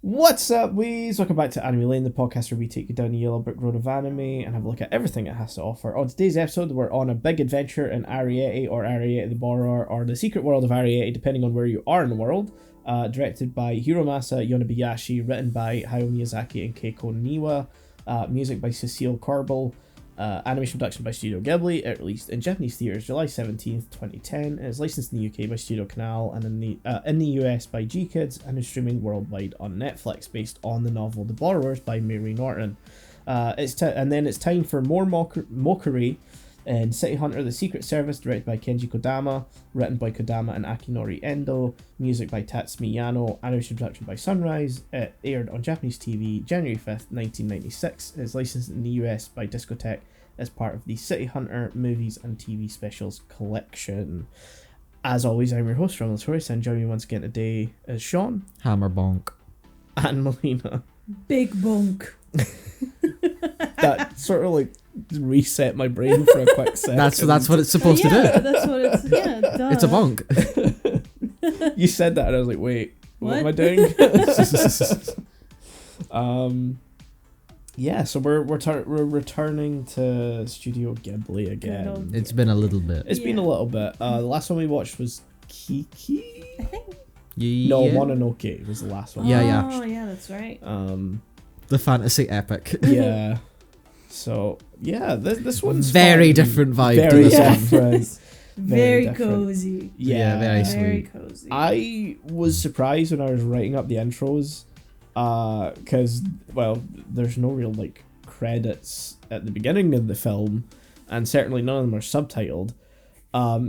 What's up, wees? Welcome back to Anime Lane, the podcast where we take you down the yellow brick road of anime and have a look at everything it has to offer. On today's episode, we're on a big adventure in Arrietty, or Arrietty the Borrower, or the Secret World of Arrietty, depending on where you are in the world. Directed by Hiromasa Yonebayashi, written by Hayao Miyazaki and Keiko Niwa, music by Cecile Corbel, animation production by Studio Ghibli. It released in Japanese theaters July 17th, 2010. It is licensed in the UK by Studio Canal and in the US by G Kids, and is streaming worldwide on Netflix, based on the novel The Borrowers by Mary Norton. It's time for more Mokkori and City Hunter: The Secret Service, directed by Kenji Kodama, written by Kodama and Akinori Endo, music by Tatsumi Yano, animation production by Sunrise. It aired on Japanese TV January 5th, 1996. It is licensed in the US by Discotek as part of the City Hunter movies and TV specials collection. As always, I'm your host from Notorious, and joining me once again today is Shaun. Hammer bonk. And Melina. Big bonk. That sort of like reset my brain for a quick second. That's what it's supposed to do. That's what it's. Yeah, duh. It's a bonk. You said that and I was like, wait, what am I doing? Yeah, so we're returning to Studio Ghibli again. It's been a little bit. It's been a little bit. The last one we watched was Kiki? I think. No, Mononoke was the last one. Yeah. Oh, yeah, that's right. The fantasy epic. Yeah. So, yeah, this one's very fun. Different vibe Very to this one. different. Very different. cozy. Yeah, very Very sweet. cozy. I was surprised when I was writing up the intros, because, well, there's no real, like, credits at the beginning of the film, and certainly none of them are subtitled.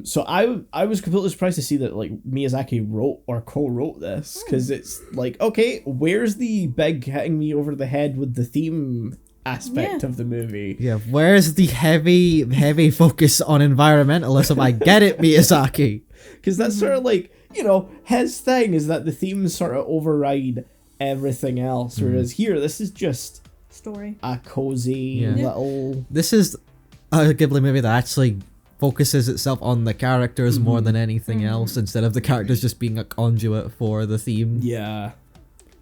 So I was completely surprised to see that, like, Miyazaki wrote or co-wrote this, because it's like, okay, where's the big hitting me over the head with the theme aspect of the movie? Yeah, where's the heavy focus on environmentalism? I get it, Miyazaki. Because that's sort of like, you know, his thing is that the themes sort of override everything else, whereas here, this is just Story. a cozy little... This is a Ghibli movie that actually focuses itself on the characters more than anything else, instead of the characters just being a conduit for the theme. Yeah.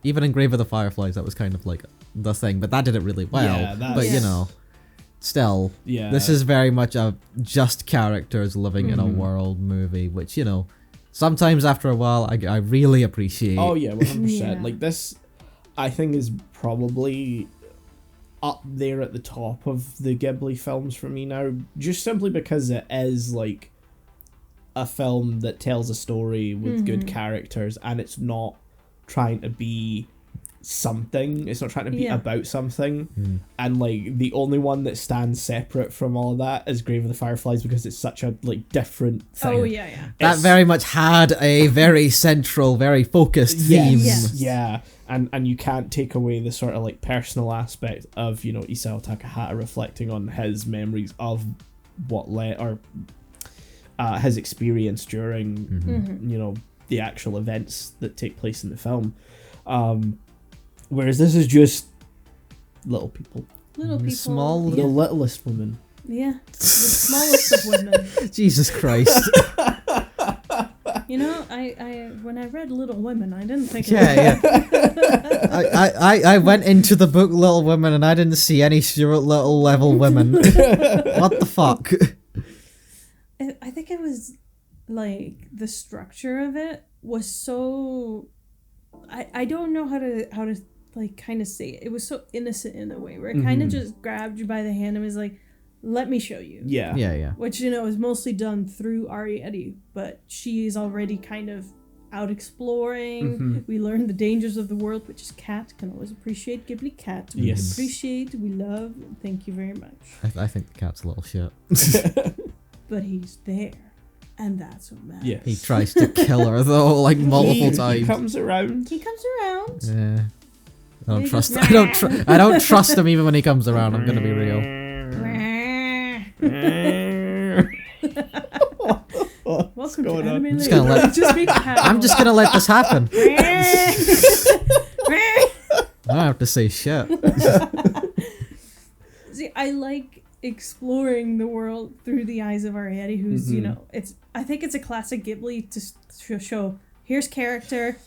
Even in Grave of the Fireflies, that was kind of like the thing, but that did it really well. Yeah, but you know, still, Yeah. this is very much a just characters living in a world movie, which, you know, sometimes after a while I really appreciate. Oh yeah, 100%. Yeah. Like, this, I think, is probably up there at the top of the Ghibli films for me now, just simply because it is like a film that tells a story with good characters, and it's not trying to be something, it's not trying to be about something, and like the only one that stands separate from all of that is Grave of the Fireflies, because it's such a like different thing. Oh, yeah. That very much had a very central, very focused theme. Yes. Yeah, and you can't take away the sort of like personal aspect of, you know, Isao Takahata reflecting on his memories of what his experience during you know, the actual events that take place in the film. Whereas this is just little people. Little people. Small The littlest woman. Yeah. The smallest of women. Jesus Christ. You know, I when I read Little Women, I didn't think Yeah. I went into the book Little Women and I didn't see any Stuart Little level women. What the fuck? I think it was like the structure of it was so I don't know how to like kind of say it. It was so innocent in a way where it kind of just grabbed you by the hand and was like, let me show you. Yeah. Which, you know, is mostly done through Arrietty, but she is already kind of out exploring. We learn the dangers of the world, which is cat. Can always appreciate Ghibli cat. We appreciate, we love, thank you very much. I think the cat's a little shit. But he's there, and that's what matters. Yes. He tries to kill her though, like multiple times. He comes around. He comes around. Yeah. I don't He trust. just- I don't trust him even when he comes around. I'm gonna be real. Welcome to going on? Anime just gonna let- I'm just gonna let this happen. I don't have to say shit. See, I like exploring the world through the eyes of Arrietty, who's, you know, I think it's a classic Ghibli to show, here's character,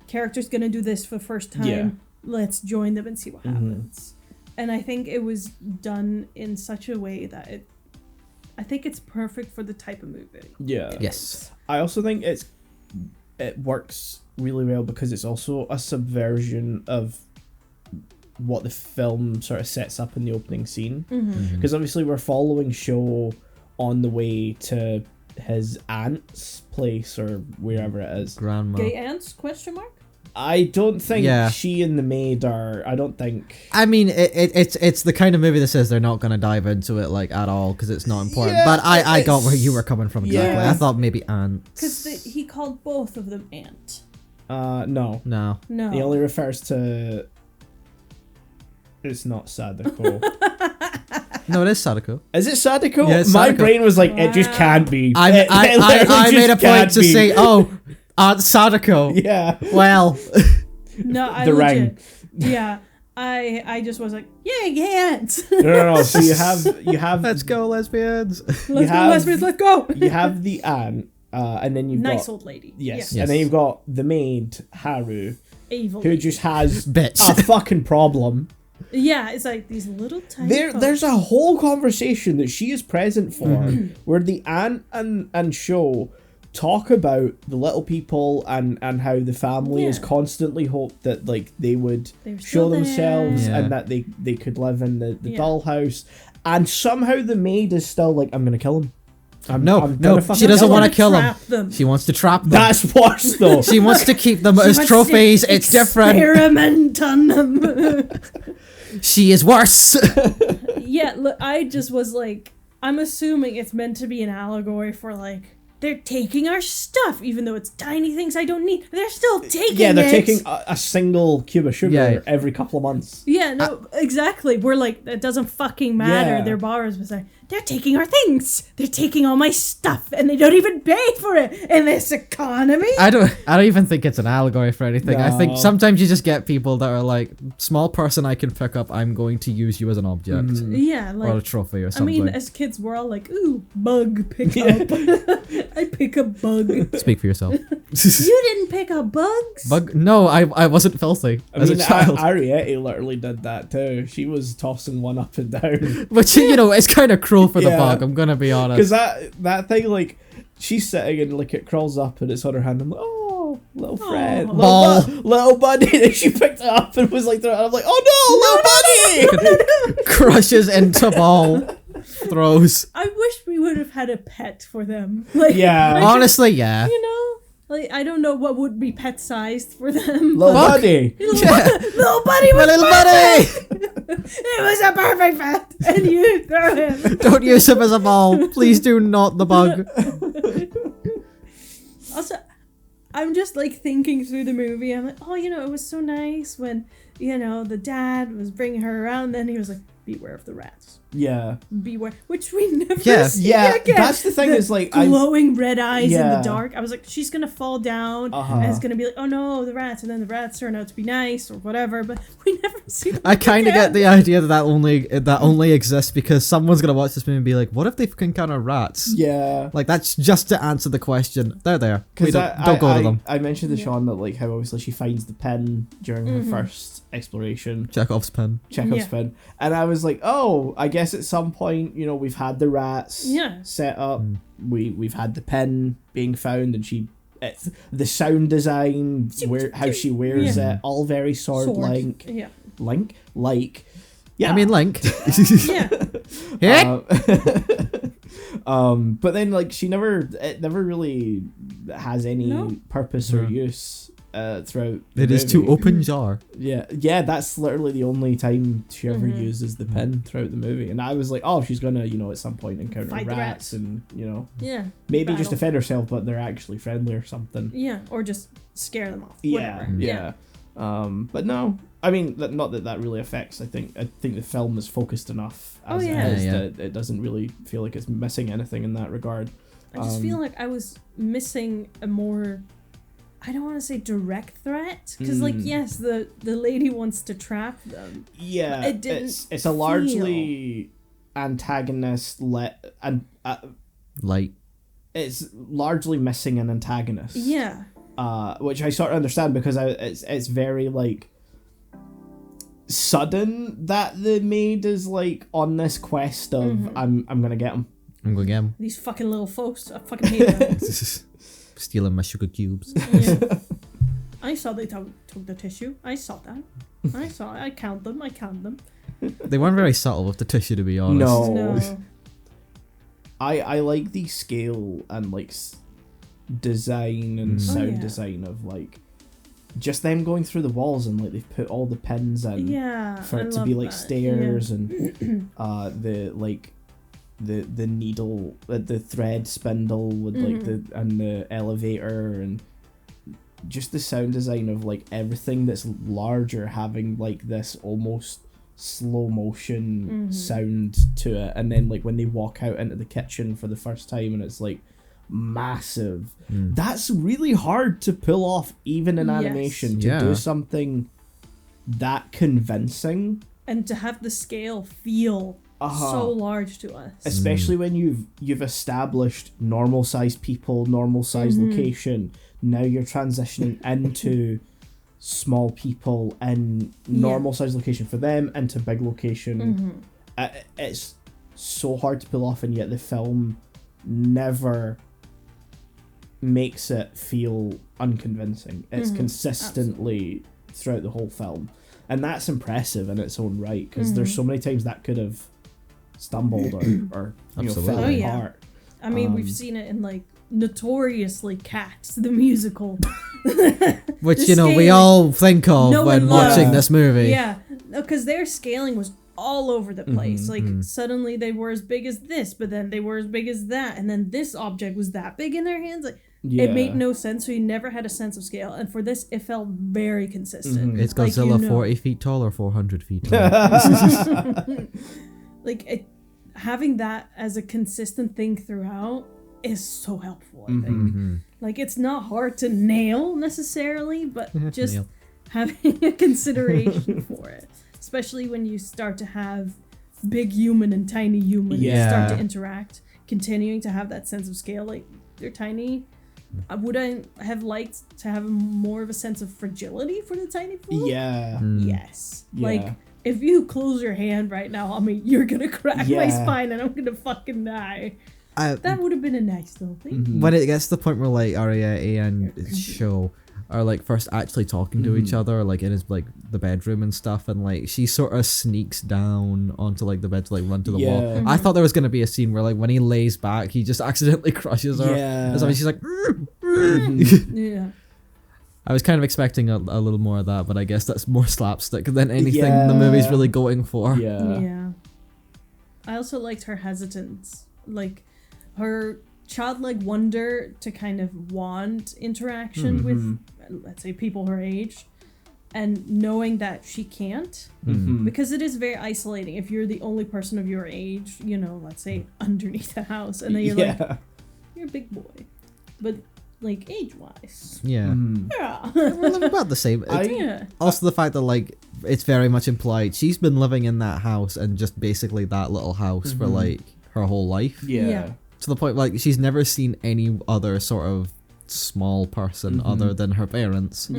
character's gonna do this for the first time. Yeah. Let's join them and see what happens. And I think it was done in such a way that I think it's perfect for the type of movie. Yeah. Yes. I also think it works really well because it's also a subversion of what the film sort of sets up in the opening scene. Because obviously we're following Shaun on the way to his aunt's place or wherever it is. Grandma. Gay ants? Question mark? I don't think Yeah. she and the maid are. I don't think. I mean, it's the kind of movie that says they're not going to dive into it like at all because it's not important. Yeah, but I got where you were coming from exactly. Yeah. I thought maybe ants. Because he called both of them ant. No. No. No. He only refers to. It's not Sadako. No, it is Sadako. Is it Sadako? Yeah, it's My Sadako. brain was like, it just Wow. can't be. I It made a just point can't to be. say, oh, Aunt Sadako. Yeah. Well, No, I The legit. ring. Yeah. I just was like, yeah, gay ants. No. So you have let's go, lesbians. Let's go, have- lesbians, let's go. you have the aunt, and then you've Nice got old lady. yes, Yeah. and then you've got the maid Haru, Evil. who just has Bitch. a fucking problem. Yeah, it's like these little tiny There's a whole conversation that she is present for, where the aunt and Sho talk about the little people and how the family is Yeah. constantly hoped that like they would They were show still there. themselves Yeah. and that they could live in the Yeah. dollhouse, and somehow the maid is still like, I'm gonna kill him. No, gonna fucking she doesn't kill him. want to kill them. Trap them. She wants to trap them. That's worse though. She wants to keep them She as wants trophies. to It's different. Experiment on them. She is worse. Yeah, look, I just was like, I'm assuming it's meant to be an allegory for like, they're taking our stuff, even though it's tiny things I don't need. They're still taking Yeah, they're it. taking a single cube of sugar Yeah. every couple of months. Yeah, no, exactly. We're like, it doesn't fucking matter. Yeah. Their bars was like, they're taking our things. They're taking all my stuff, and they don't even pay for it in this economy. I don't even think it's an allegory for anything. I think No. sometimes you just get people that are like, small person I can pick up, I'm going to use you as an object Yeah, or a like, trophy or I something. mean, as kids, we're all like, ooh, bug, pick up. I pick up bug. Speak for yourself. You didn't pick up bugs? Bug? No, I wasn't filthy I as mean, a child. Arrietty literally did that too. She was tossing one up and down. But you know, it's kind of cruel for the Yeah. bug. I'm gonna be honest. Because that thing, like, she's sitting and like it crawls up and it's on her hand. I'm like, oh, little friend, Aw. Ball. little buddy. And she picked it up and was like, I'm like, oh no, little buddy. Crushes into ball. Throws. I wish we would have had a pet for them. Like, Yeah. Honestly, yeah. you know, like I don't know what would be pet sized for them. Little but- buddy. Little buddy My was little perfect. buddy! It was a perfect pet, and you throw him. Don't use him as a ball. Please do not the bug. Also, I'm just like thinking through the movie. I'm like, oh, you know, it was so nice when, you know, the dad was bringing her around. Then he was like, beware of the rats. Yeah. Beware, which we never Yeah. see Yeah, again. that's the thing is, like, I- glowing red eyes in Yeah. the dark. I was like, she's gonna fall down, Uh-huh. and it's gonna be like, oh no, the rats, and then the rats turn out to be nice or whatever. But we never see them I kind of again. get the idea that only exists because someone's gonna watch this movie and be like, "What if they encounter rats?" Yeah. Like that's just to answer the question. They're there. We Because don't go to them. I mentioned to Yeah. Sean that like how obviously she finds the pin during her first exploration, Chekhov's pen. Chekhov's Yeah. pin, and I was like, oh, I guess at some point, you know, we've had the rats Yeah. set up, we've had the pin being found, and it's the sound design, how she wears Yeah. it, all very sword like. Yeah. Yeah. I mean, Link. Yeah. Yeah. But then like it never really has any No. purpose or use throughout the It is movie. to open jar. Yeah, that's literally the only time she ever uses the pin throughout the movie, and I was like, oh, she's gonna, you know, at some point encounter Fight the rats rats. and, you know, Yeah. maybe just Battle. defend herself, but they're actually friendly or something. Yeah. Or just scare them off. Yeah, Whatever. yeah. But no, I mean, not that really affects. I think the film is focused enough as Oh, it yeah. is Yeah, yeah. that it doesn't really feel like it's missing anything in that regard. I just feel like I was missing a more, I don't want to say direct threat, because like, yes, the lady wants to trap them. Yeah, It didn't it's a largely antagonist Light. it's largely missing an antagonist. Yeah. which I sort of understand because it's very like sudden that the maid is like on this quest of I'm gonna get him. I'm gonna get him. These fucking little folks, I fucking hate them. Stealing my sugar cubes. Yeah. I saw they took the tissue. I saw that. I count them. They weren't very subtle with the tissue, to be honest. No. I like the scale and like design and sound design of like just them going through the walls and like they've put all the pins in for it to be like stairs and the like the needle, the thread spindle with like the elevator and just the sound design of like everything that's larger having like this almost slow motion sound to it, and then like when they walk out into the kitchen for the first time and it's like massive. That's really hard to pull off even in animation, to do something that convincing and to have the scale feel so large to us, especially when you've established normal sized people, normal sized location. Now you're transitioning into small people in normal sized location for them into big location. It's so hard to pull off, and yet the film never makes it feel unconvincing. It's consistently throughout the whole film, and that's impressive in its own right, because there's so many times that could have stumbled or fell apart. I mean, we've seen it in like Notoriously Cats, the musical. Which, we all think of when watching this movie. Yeah, because their scaling was all over the place. Suddenly they were as big as this, but then they were as big as that, and then this object was that big in their hands. Like, it made no sense, so you never had a sense of scale. And for this, it felt very consistent. It's Godzilla 40 feet tall or 400 feet tall. Having that as a consistent thing throughout is so helpful, I think. Like, it's not hard to nail necessarily, but just having a consideration for it. Especially when you start to have big human and tiny human start to interact, continuing to have that sense of scale. Like, they're tiny. Would I have liked to have more of a sense of fragility for the tiny folk? Yeah. Yes. Yeah. Like, if you close your hand right now on me, you're gonna crack my spine and I'm gonna fucking die. That would have been a nice little thing. When it gets to the point where like Arrietty and Shaun are like first actually talking to each other, like in his like the bedroom and stuff, and like she sort of sneaks down onto like the bed to like run to the wall. I thought there was gonna be a scene where like when he lays back, he just accidentally crushes her. And so she's like, yeah. I was kind of expecting a little more of that, but I guess that's more slapstick than anything the movie's really going for. Yeah. I also liked her hesitance, like her childlike wonder to kind of want interaction with, let's say, people her age, and knowing that she can't, because it is very isolating if you're the only person of your age, let's say underneath a house, and then you're like, you're a big boy, but like age-wise, well, about the same. Also, the fact that like it's very much implied she's been living in that house and just basically that little house for like her whole life. To the point like she's never seen any other sort of small person other than her parents.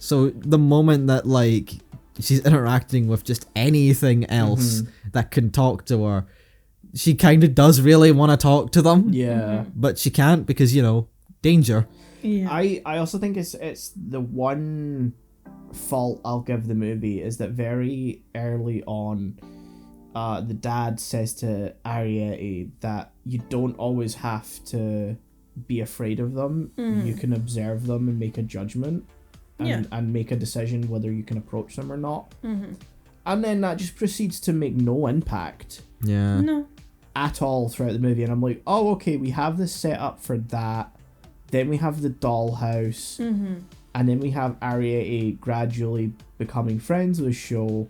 So the moment that like she's interacting with just anything else that can talk to her, she kind of does really want to talk to them. But she can't because danger. I also think it's the one fault I'll give the movie is that very early on, the dad says to Arrietty that you don't always have to be afraid of them. You can observe them and make a judgment and make a decision whether you can approach them or not. And then that just proceeds to make no impact at all throughout the movie. And I'm like, oh, okay, we have this set up for that. Then we have the dollhouse. And then we have Arrietty gradually becoming friends with Shaun.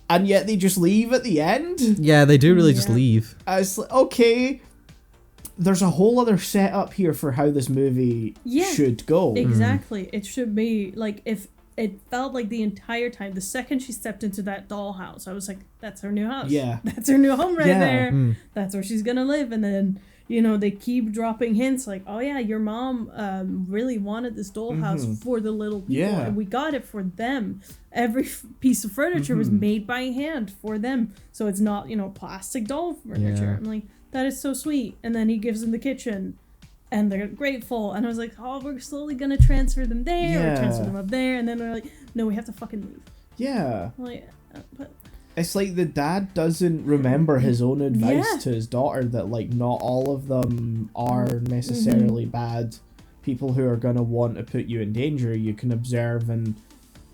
And yet they just leave at the end? Yeah, they do really just leave. It's like, okay, there's a whole other setup here for how this movie should go. Exactly. It should be, like, if it felt like the entire time, the second she stepped into that dollhouse, I was like, that's her new house. That's her new home right there. That's where she's gonna live. And then they keep dropping hints like, oh yeah, your mom really wanted this dollhouse for the little people, and we got it for them. Every piece of furniture was made by hand for them, so it's not plastic doll furniture. I'm like, that is so sweet. And then he gives them the kitchen, and they're grateful, and I was like, oh, we're slowly gonna transfer them there or transfer them up there, and then they're like, no, we have to fucking move. I'm like, but it's like the dad doesn't remember his own advice to his daughter that like not all of them are necessarily bad people who are going to want to put you in danger. You can observe and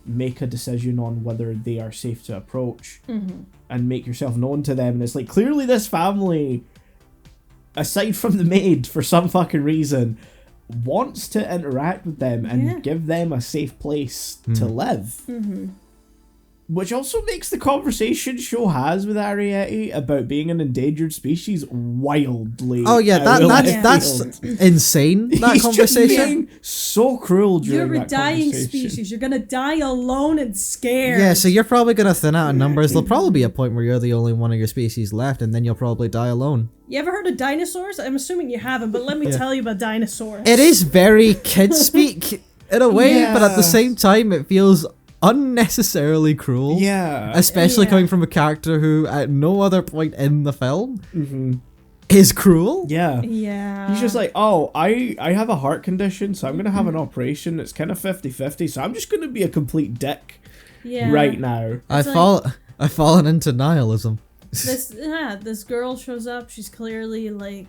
make a decision on whether they are safe to approach and make yourself known to them. And it's like, clearly this family, aside from the maid, for some fucking reason, wants to interact with them and give them a safe place to live. Which also makes the conversation show has with Arrietty about being an endangered species wildly. Oh yeah, that's insane. That He's conversation. Just being so cruel during You're a dying species. You're gonna die alone and scared. Yeah, so you're probably gonna thin out in numbers. There'll probably be a point where you're the only one of your species left, and then you'll probably die alone. You ever heard of dinosaurs? I'm assuming you haven't, but let me tell you about dinosaurs. It is very kid speak in a way, but at the same time, it feels unnecessarily cruel. Especially coming from a character who at no other point in the film is cruel. He's just like, oh, I have a heart condition, so I'm gonna have an operation. It's kind of 50-50, so I'm just gonna be a complete dick right now. I've fallen into nihilism. This girl shows up. She's clearly like,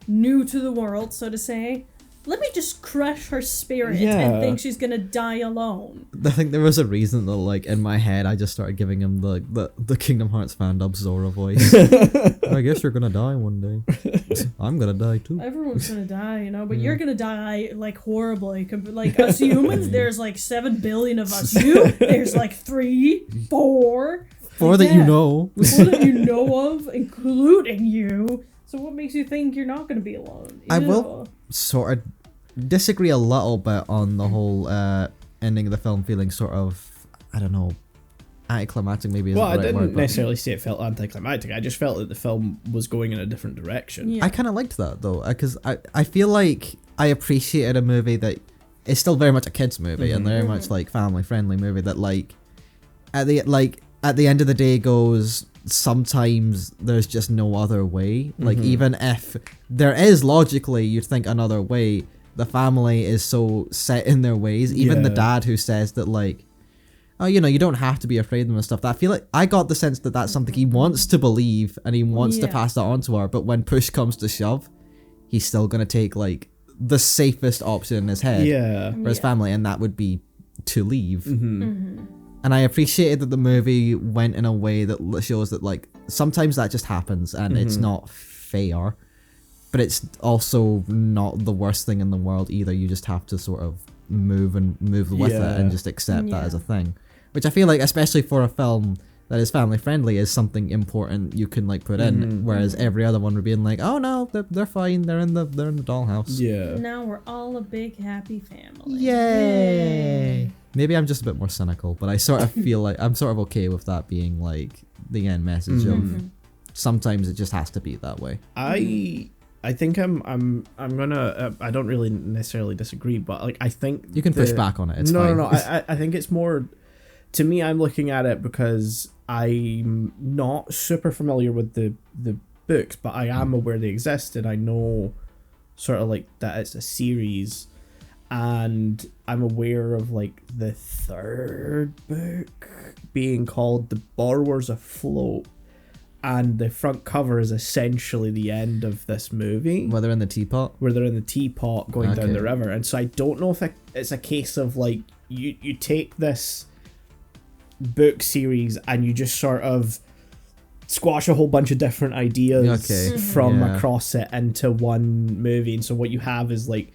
new to the world, so to say. Let me just crush her spirit and think she's gonna die alone. I think there was a reason that, like, in my head, I just started giving him the Kingdom Hearts fandom Zora voice. I guess you're gonna die one day. I'm gonna die too. Everyone's gonna die, but you're gonna die, like, horribly. Like, us humans, there's, like, 7 billion of us. There's, like, 3, 4. 4 that you know. 4 that you know of, including you. So what makes you think you're not going to be alone? I will sort of disagree a little bit on the whole ending of the film feeling sort of, I don't know, anticlimactic maybe. Well, I didn't necessarily say it felt anticlimactic. I just felt that the film was going in a different direction. I kind of liked that though, because I feel like I appreciated a movie that is still very much a kids movie and very much like family friendly movie that like at the end of the day goes, sometimes there's just no other way. Like, even if there is logically, you'd think another way, the family is so set in their ways. Even the dad who says that, like, oh, you don't have to be afraid of them and stuff. I feel like I got the sense that that's something he wants to believe and he wants to pass that on to her. But when push comes to shove, he's still going to take, like, the safest option in his head for his family, and that would be to leave. And I appreciated that the movie went in a way that shows that, like, sometimes that just happens and it's not fair, but it's also not the worst thing in the world either. You just have to sort of move with it and just accept that as a thing, which I feel like, especially for a film that is family friendly, is something important you can, like, put in, whereas every other one would be like, oh no, they're fine, they're in the dollhouse. Now we're all a big happy family. Yay. Maybe I'm just a bit more cynical, but I sort of feel like I'm sort of okay with that being, like, the end message of sometimes it just has to be that way. I think I'm gonna I don't really necessarily disagree, but, like, I think you can push back on it. It's fine. No. I think it's more, to me, I'm looking at it because I'm not super familiar with the books, but I am aware they exist, and I know sort of, like, that it's a series. And I'm aware of, like, the 3rd book being called The Borrowers Afloat, and the front cover is essentially the end of this movie. Where they're in the teapot? Where they're in the teapot going down the river. And so I don't know if it's a case of, like, you take this book series and you just sort of squash a whole bunch of different ideas from across it into one movie. And so what you have is, like,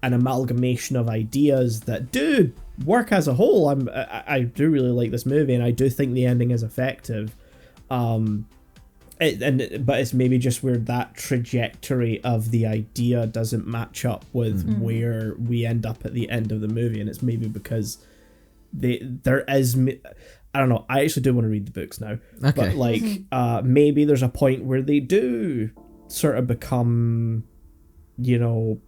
an amalgamation of ideas that do work as a whole. I do really like this movie, and I do think the ending is effective. But it's maybe just where that trajectory of the idea doesn't match up with where we end up at the end of the movie, and it's maybe because there is, I don't know. I actually do want to read the books now, but, like, maybe there's a point where they do sort of become,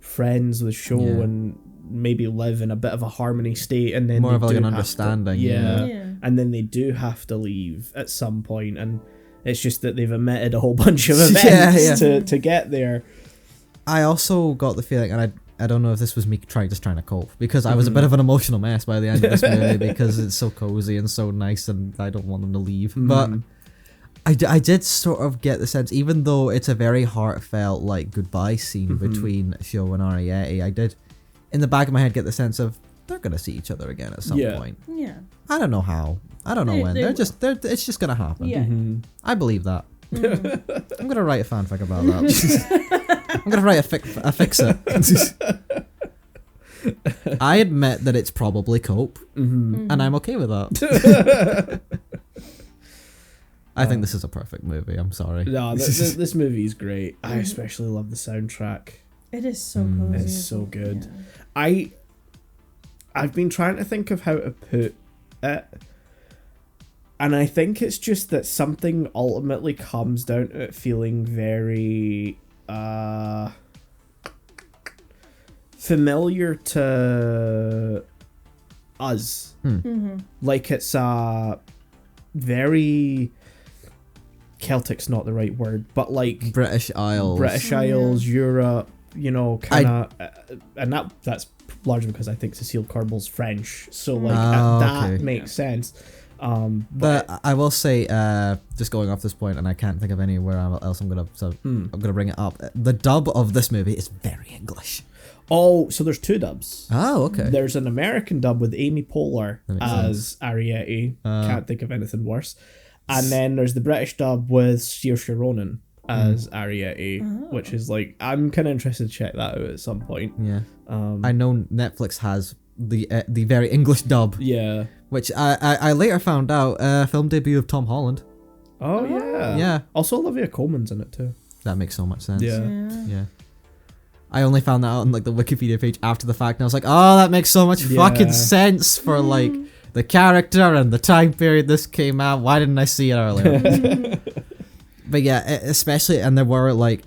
friends with Shaun and maybe live in a bit of a harmony state, and then more of like an understanding. understanding. And then they do have to leave at some point, and it's just that they've omitted a whole bunch of events to get there. I also got the feeling, and I don't know if this was me trying to cope, because I was a bit of an emotional mess by the end of this movie because it's so cozy and so nice, and I don't want them to leave. But I did sort of get the sense, even though it's a very heartfelt like goodbye scene between Shaun and Arrietty, I did in the back of my head get the sense of they're gonna see each other again at some point. Yeah. I don't know how. I don't know when. It's just gonna happen. Yeah. I believe that. I'm gonna write a fanfic about that. I'm gonna write a fix-it. I admit that it's probably cope, and I'm okay with that. I think this is a perfect movie. I'm sorry. No, this movie is great. I especially love the soundtrack. It is so cozy. It's so good. Yeah. I've been trying to think of how to put it, and I think it's just that something ultimately comes down to it feeling very familiar to us. Like it's very Celtic's not the right word, but like British Isles, Europe, kind of, and that's largely because I think Cecile Corbel's French, so like that makes sense. But I will say, just going off this point, and I can't think of anywhere else I'm gonna bring it up. The dub of this movie is very English. Oh, so there's two dubs. Oh, okay. There's an American dub with Amy Poehler as Arrietty. Can't think of anything worse. And then there's the British dub with Saoirse Ronan as Arrietty, which is like, I'm kind of interested to check that out at some point. Yeah. I know Netflix has the very English dub. Yeah. Which I later found out, film debut of Tom Holland. Oh, yeah. Yeah. Also, Olivia Colman's in it too. That makes so much sense. Yeah. I only found that out on like the Wikipedia page after the fact, and I was like, oh, that makes so much fucking sense for like the character and the time period this came out. Why didn't I see it earlier? But yeah, especially, and there were like,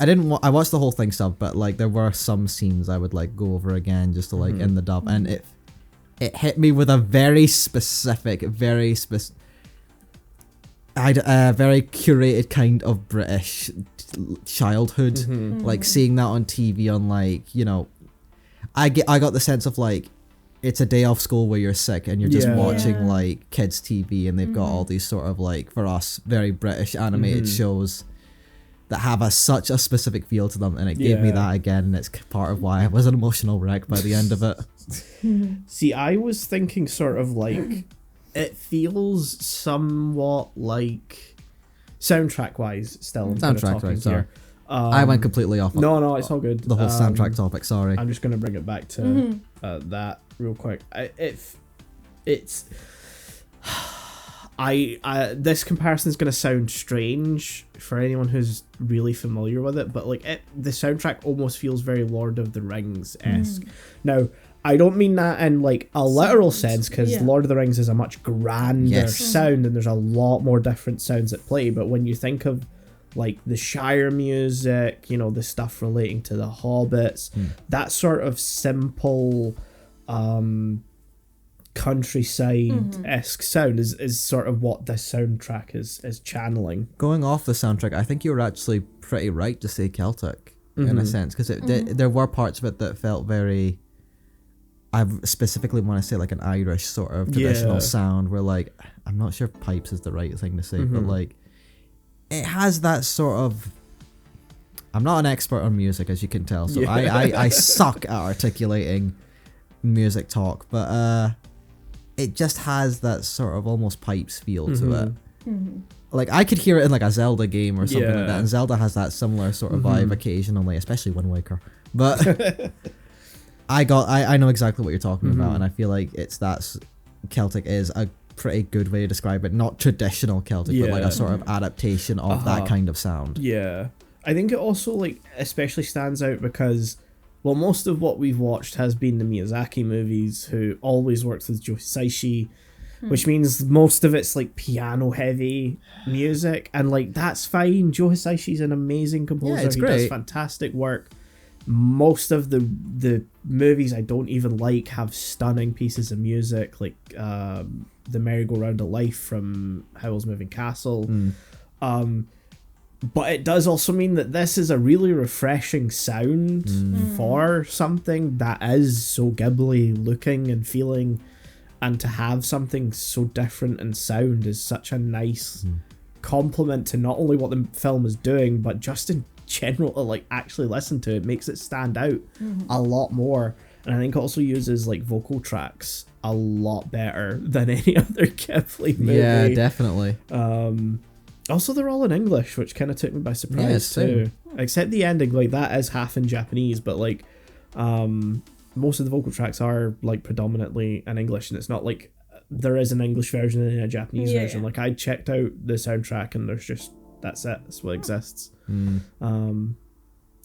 I watched the whole thing stuff, but like there were some scenes I would like go over again just to like in the dub, and it hit me with a very specific, very curated kind of British childhood, like seeing that on TV on like, I got the sense of like, it's a day off school where you're sick and you're just watching like kids TV, and they've got all these sort of like, for us, very British animated shows that have such a specific feel to them, and it gave me that again, and it's part of why I was an emotional wreck by the end of it. See, I was thinking sort of like, it feels somewhat like soundtrack wise still. Soundtrack wise, sorry. I went completely off. No, it's all good. The whole soundtrack topic, sorry. I'm just going to bring it back to that real quick. This comparison is going to sound strange for anyone who's really familiar with it, but like the soundtrack almost feels very Lord of the Rings-esque. Now, I don't mean that in like a literal sense, because Lord of the Rings is a much grander sound, and there's a lot more different sounds at play. But when you think of like the Shire music, the stuff relating to the Hobbits, that sort of simple countryside-esque sound is sort of what this soundtrack is channeling. Going off the soundtrack, I think you were actually pretty right to say Celtic in a sense, because there were parts of it that felt very, I specifically want to say like an Irish sort of traditional sound, where like, I'm not sure pipes is the right thing to say, but like, it has that sort of, I'm not an expert on music, as you can tell, so I suck at articulating music talk, but it just has that sort of almost pipes feel to it. Like, I could hear it in like a Zelda game or something like that, and Zelda has that similar sort of vibe occasionally, especially Wind Waker. But I know exactly what you're talking about, and I feel like Celtic is a pretty good way to describe it. Not traditional Celtic, but like a sort of adaptation of that kind of sound. Yeah. I think it also like especially stands out because, well, most of what we've watched has been the Miyazaki movies, who always works with Joe Hisaishi, which means most of it's like piano heavy music, and like that's fine. Joe Hisaishi's an amazing composer. Yeah, it's he great. does fantastic work. Most of the movies I don't even like have stunning pieces of music, like the Merry-Go-Round of Life from Howl's Moving Castle. But it does also mean that this is a really refreshing sound for something that is so Ghibli looking and feeling, and to have something so different in sound is such a nice compliment to not only what the film is doing, but just in general to like actually listen to it. Makes it stand out a lot more. And I think it also uses like vocal tracks a lot better than any other Ghibli movie. Yeah, definitely. Also, they're all in English, which kind of took me by surprise too. Except the ending, like that is half in Japanese, but like most of the vocal tracks are like predominantly in English, and it's not like there is an English version and a Japanese version. Like I checked out the soundtrack, and there's just that's it. That's what exists.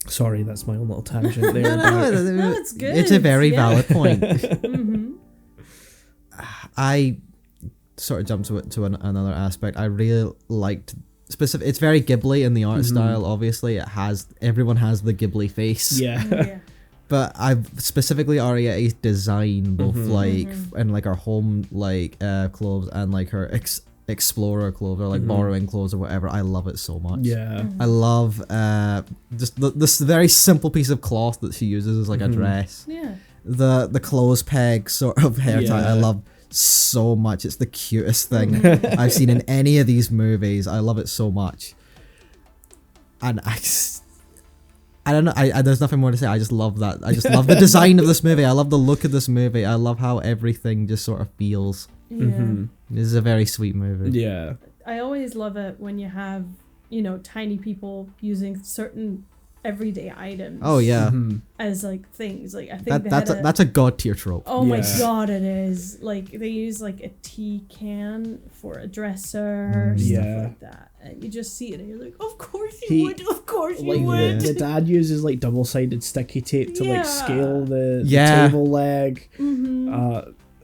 Sorry, that's my own little tangent there. No, it's good. It's a very valid point. I sort of jumped to another aspect. I really liked specific. It's very Ghibli in the art style. Obviously, everyone has the Ghibli face. Yeah. But I've specifically Arrietty's design, both like and like her home like clothes and like her explorer clothes or like borrowing clothes or whatever. I love it so much. Yeah. I love just this very simple piece of cloth that she uses as like a dress. Yeah. The clothes peg sort of hair tie. I love so much. It's the cutest thing I've seen in any of these movies. I love it so much. And I don't know. I there's nothing more to say. I just love that. I just love the design of this movie. I love the look of this movie. I love how everything just sort of feels. Yeah. This is a very sweet movie. Yeah. I always love it when you have, tiny people using certain everyday items. Oh yeah. As like things. Like I think that's a god tier trope. Oh my god, it is. Like they use like a tea can for a dresser, stuff like that. And you just see it and you're like, of course you would, of course you would. The dad uses like double-sided sticky tape to like scale the table leg.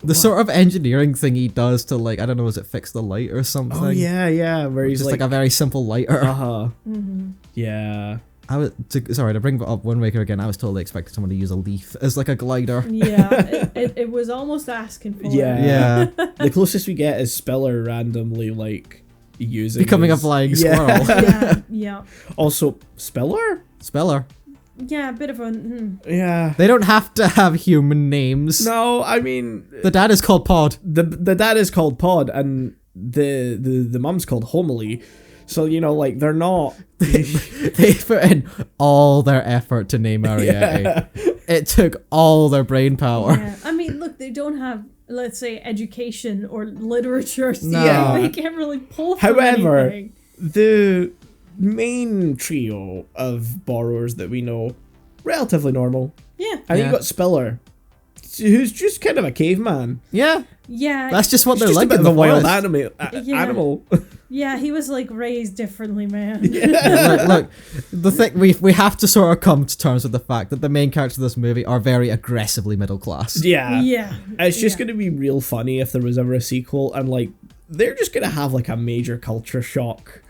The sort of engineering thing he does to like, I don't know, is it fix the light or something? Oh yeah, where he's just like a very simple lighter. Yeah. To bring up Wind Waker again, I was totally expecting someone to use a leaf as like a glider. Yeah, it was almost asking for it. Yeah. The closest we get is Spiller randomly like becoming a flying squirrel. Yeah. Also, Spiller. Yeah, a bit of a. Yeah. They don't have to have human names. No, I mean the dad is called Pod. The dad is called Pod, and the mum's called Homily. So like they're not. They put in all their effort to name Arrietty. It took all their brain power. Yeah. I mean, look, they don't have, let's say, education or literature. So they can't really pull from anything. The main trio of borrowers that we know, relatively normal. Yeah. And you got Spiller, who's just kind of a caveman. Yeah. That's just what they're just like. A bit in of a wild forest. animal. Yeah, he was like raised differently, man. Look, the thing we have to sort of come to terms with the fact that the main characters of this movie are very aggressively middle class. Yeah. Yeah. It's just going to be real funny if there was ever a sequel, and like they're just going to have like a major culture shock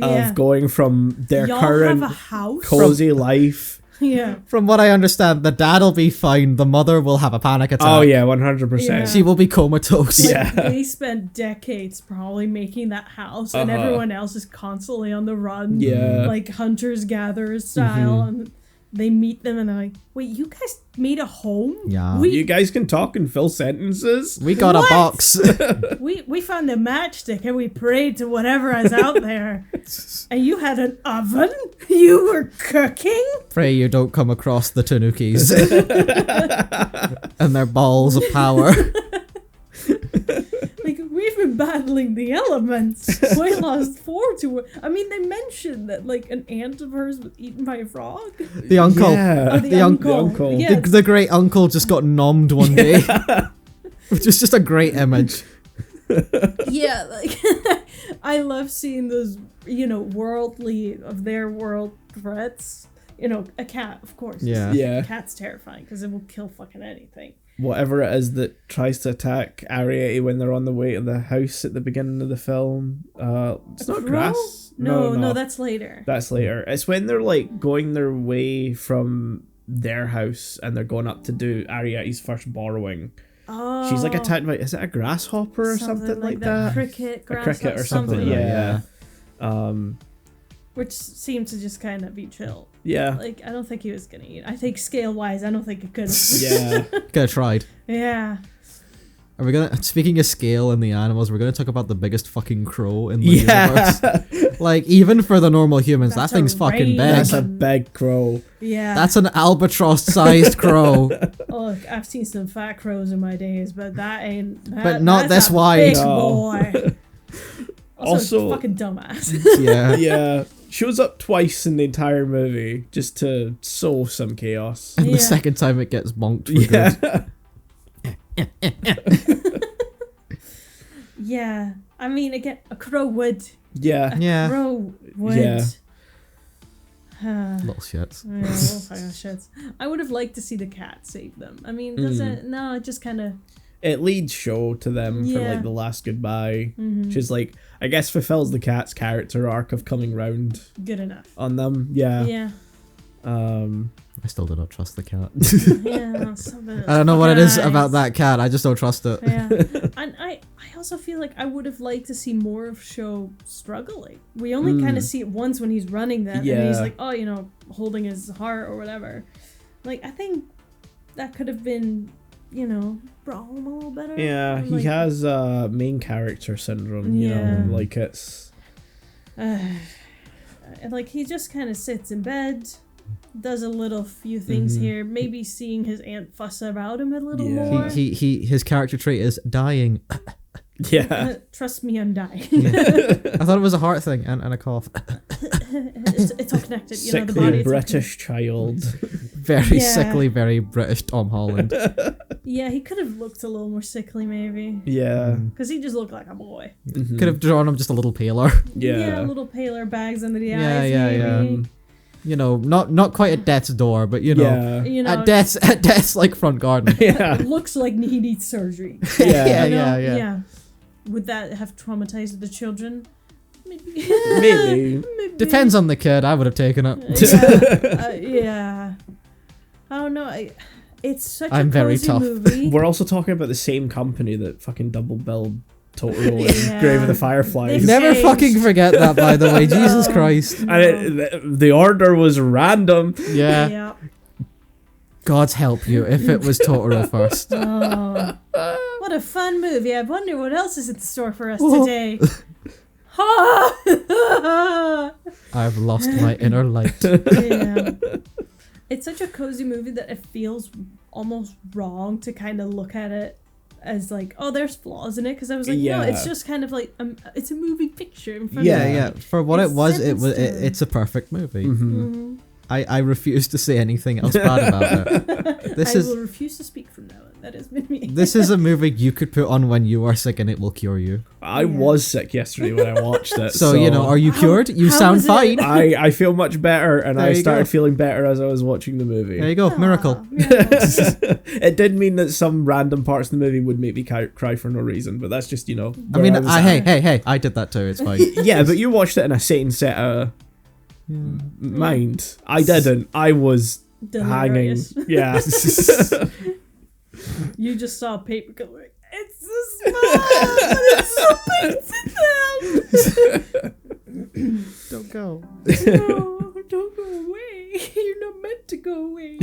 of going from their current have a house? cozy life. Yeah. From what I understand, the dad'll be fine. The mother will have a panic attack. Oh yeah, 100%. She will be comatose. Like, they spent decades probably making that house, and everyone else is constantly on the run. Yeah. Like hunters gatherers style, and they meet them and they're like, "Wait, you guys made a home? Yeah. You guys can talk and fill sentences. We got a box. We found a matchstick and we prayed to whatever is out there. And you had an oven? You were cooking? Pray you don't come across the Tanukis and their balls of power. Like, we've been battling the elements. We lost 4 to 1. I mean, they mentioned that, like, an aunt of hers was eaten by a frog. The uncle. Yeah. The uncle. Yes. The great uncle just got nommed one day. Which is just a great image. Yeah, like, I love seeing those, worldly, of their world threats. A cat, of course. Yeah. Yeah. A cat's terrifying because it will kill fucking anything. whatever it is that tries to attack Arrietty when they're on the way to the house at the beginning of the film. It's not grass. No, that's later. That's later. It's when they're like going their way from their house and they're going up to do Arrietty's first borrowing. Oh, she's like attacked by, is it a grasshopper or something like that? A cricket or something. Yeah. Which seemed to just kind of be chill. Yeah. Like, I don't think he was gonna eat. I think scale-wise, I don't think it could have. Yeah. Could have tried. Yeah. Are we gonna, speaking of scale and the animals, we're gonna talk about the biggest fucking crow in the universe. Like, even for the normal humans, that thing's fucking big. That's a big crow. Yeah. That's an albatross-sized crow. Look, I've seen some fat crows in my days, but that ain't... but not this wide. Big boy. Also, fucking dumbass. Yeah. Yeah. Shows up twice in the entire movie just to sow some chaos. And the second time it gets bonked for good. Yeah. I mean, again, a crow would. Yeah. A crow would. Yeah. Little shits. Yeah, little fucking shits. I would have liked to see the cat save them. I mean, doesn't... No, it just kind of... It leads Shaun to them for like the last goodbye. Which is like, I guess fulfills the cat's character arc of coming round. Good enough. On them. Yeah. Yeah. I still do not trust the cat. Yeah, I don't know what it is about that cat. I just don't trust it. Yeah. And I also feel like I would have liked to see more of Shaun struggling. We only kind of see it once when he's running them and he's like, oh, you know, holding his heart or whatever. Like, I think that could have been, you know, brought home a little better. Yeah, like, he has main character syndrome, you know, like it's... like, he just kind of sits in bed, does a little few things here, maybe seeing his aunt fuss about him a little more. His character trait is dying. Yeah. Trust me, I'm dying. I thought it was a heart thing and a cough. It's all connected. You know, the Sickly body, British child. Very sickly, very British Tom Holland. Yeah, he could have looked a little more sickly, maybe. Yeah. Because he just looked like a boy. Could have drawn him just a little paler. Yeah, a little paler, bags under the eyes. Yeah. You know, not quite at death's door, but you know, at death's like front garden. Yeah. It looks like he needs surgery. Yeah. Would that have traumatized the children? Maybe. Maybe. Depends on the kid. I would have taken it. Yeah. I don't know. It's such I'm a very cozy tough. movie. We're also talking about the same company that fucking double billed Totoro and Grave of the Fireflies. Never fucking forget that, by the way. Jesus Christ. No. And the order was random. Yeah. God's help you if it was Totoro first. Oh, what a fun movie. I wonder what else is in store for us today. I've lost my inner light. Yeah. It's such a cozy movie that it feels almost wrong to kind of look at it as like, oh, there's flaws in it, because I was like, no, it's just kind of like it's a movie picture in front of me. Yeah. For what it was, it's a perfect movie. I refuse to say anything else bad about it. I will refuse to speak from now on. That has been me. This is a movie you could put on when you are sick and it will cure you. I was sick yesterday when I watched it. So you know, are you cured? You sound fine. I feel much better, and I started feeling better as I was watching the movie. There you go, miracle. It did mean that some random parts of the movie would make me cry for no reason, but that's just, you know. I mean, hey, I did that too. It's fine. Yeah, but you watched it in a sane set of mind. I didn't. I was hanging. Yeah. You just saw paper going, it's so small, but it's so big to them. Don't go. No, don't go away. You're not meant to go away.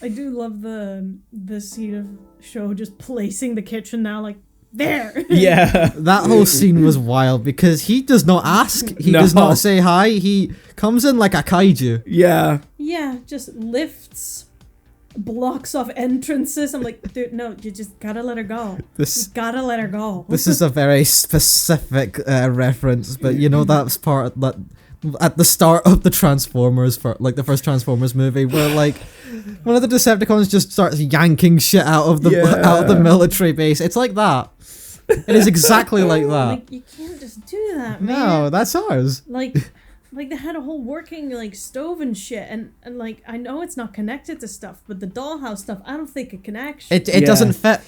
I do love the scene of Shaun just placing the kitchen now, like, there. Yeah. That whole scene was wild because he does not ask. He does not say hi. He comes in like a kaiju. Yeah. Yeah, just lifts, blocks off entrances. I'm like, dude, no, you just gotta let her go. You gotta let her go. This is a very specific reference, but you know that's part that at the start of the Transformers, for like the first Transformers movie, where like one of the Decepticons just starts yanking shit out of the military base. It's like that. It is exactly like that. Like, you can't just do that, man. No, that's ours. Like, like they had a whole working like stove and shit, and like I know it's not connected to stuff, but the dollhouse stuff, I don't think it can actually. It doesn't fit.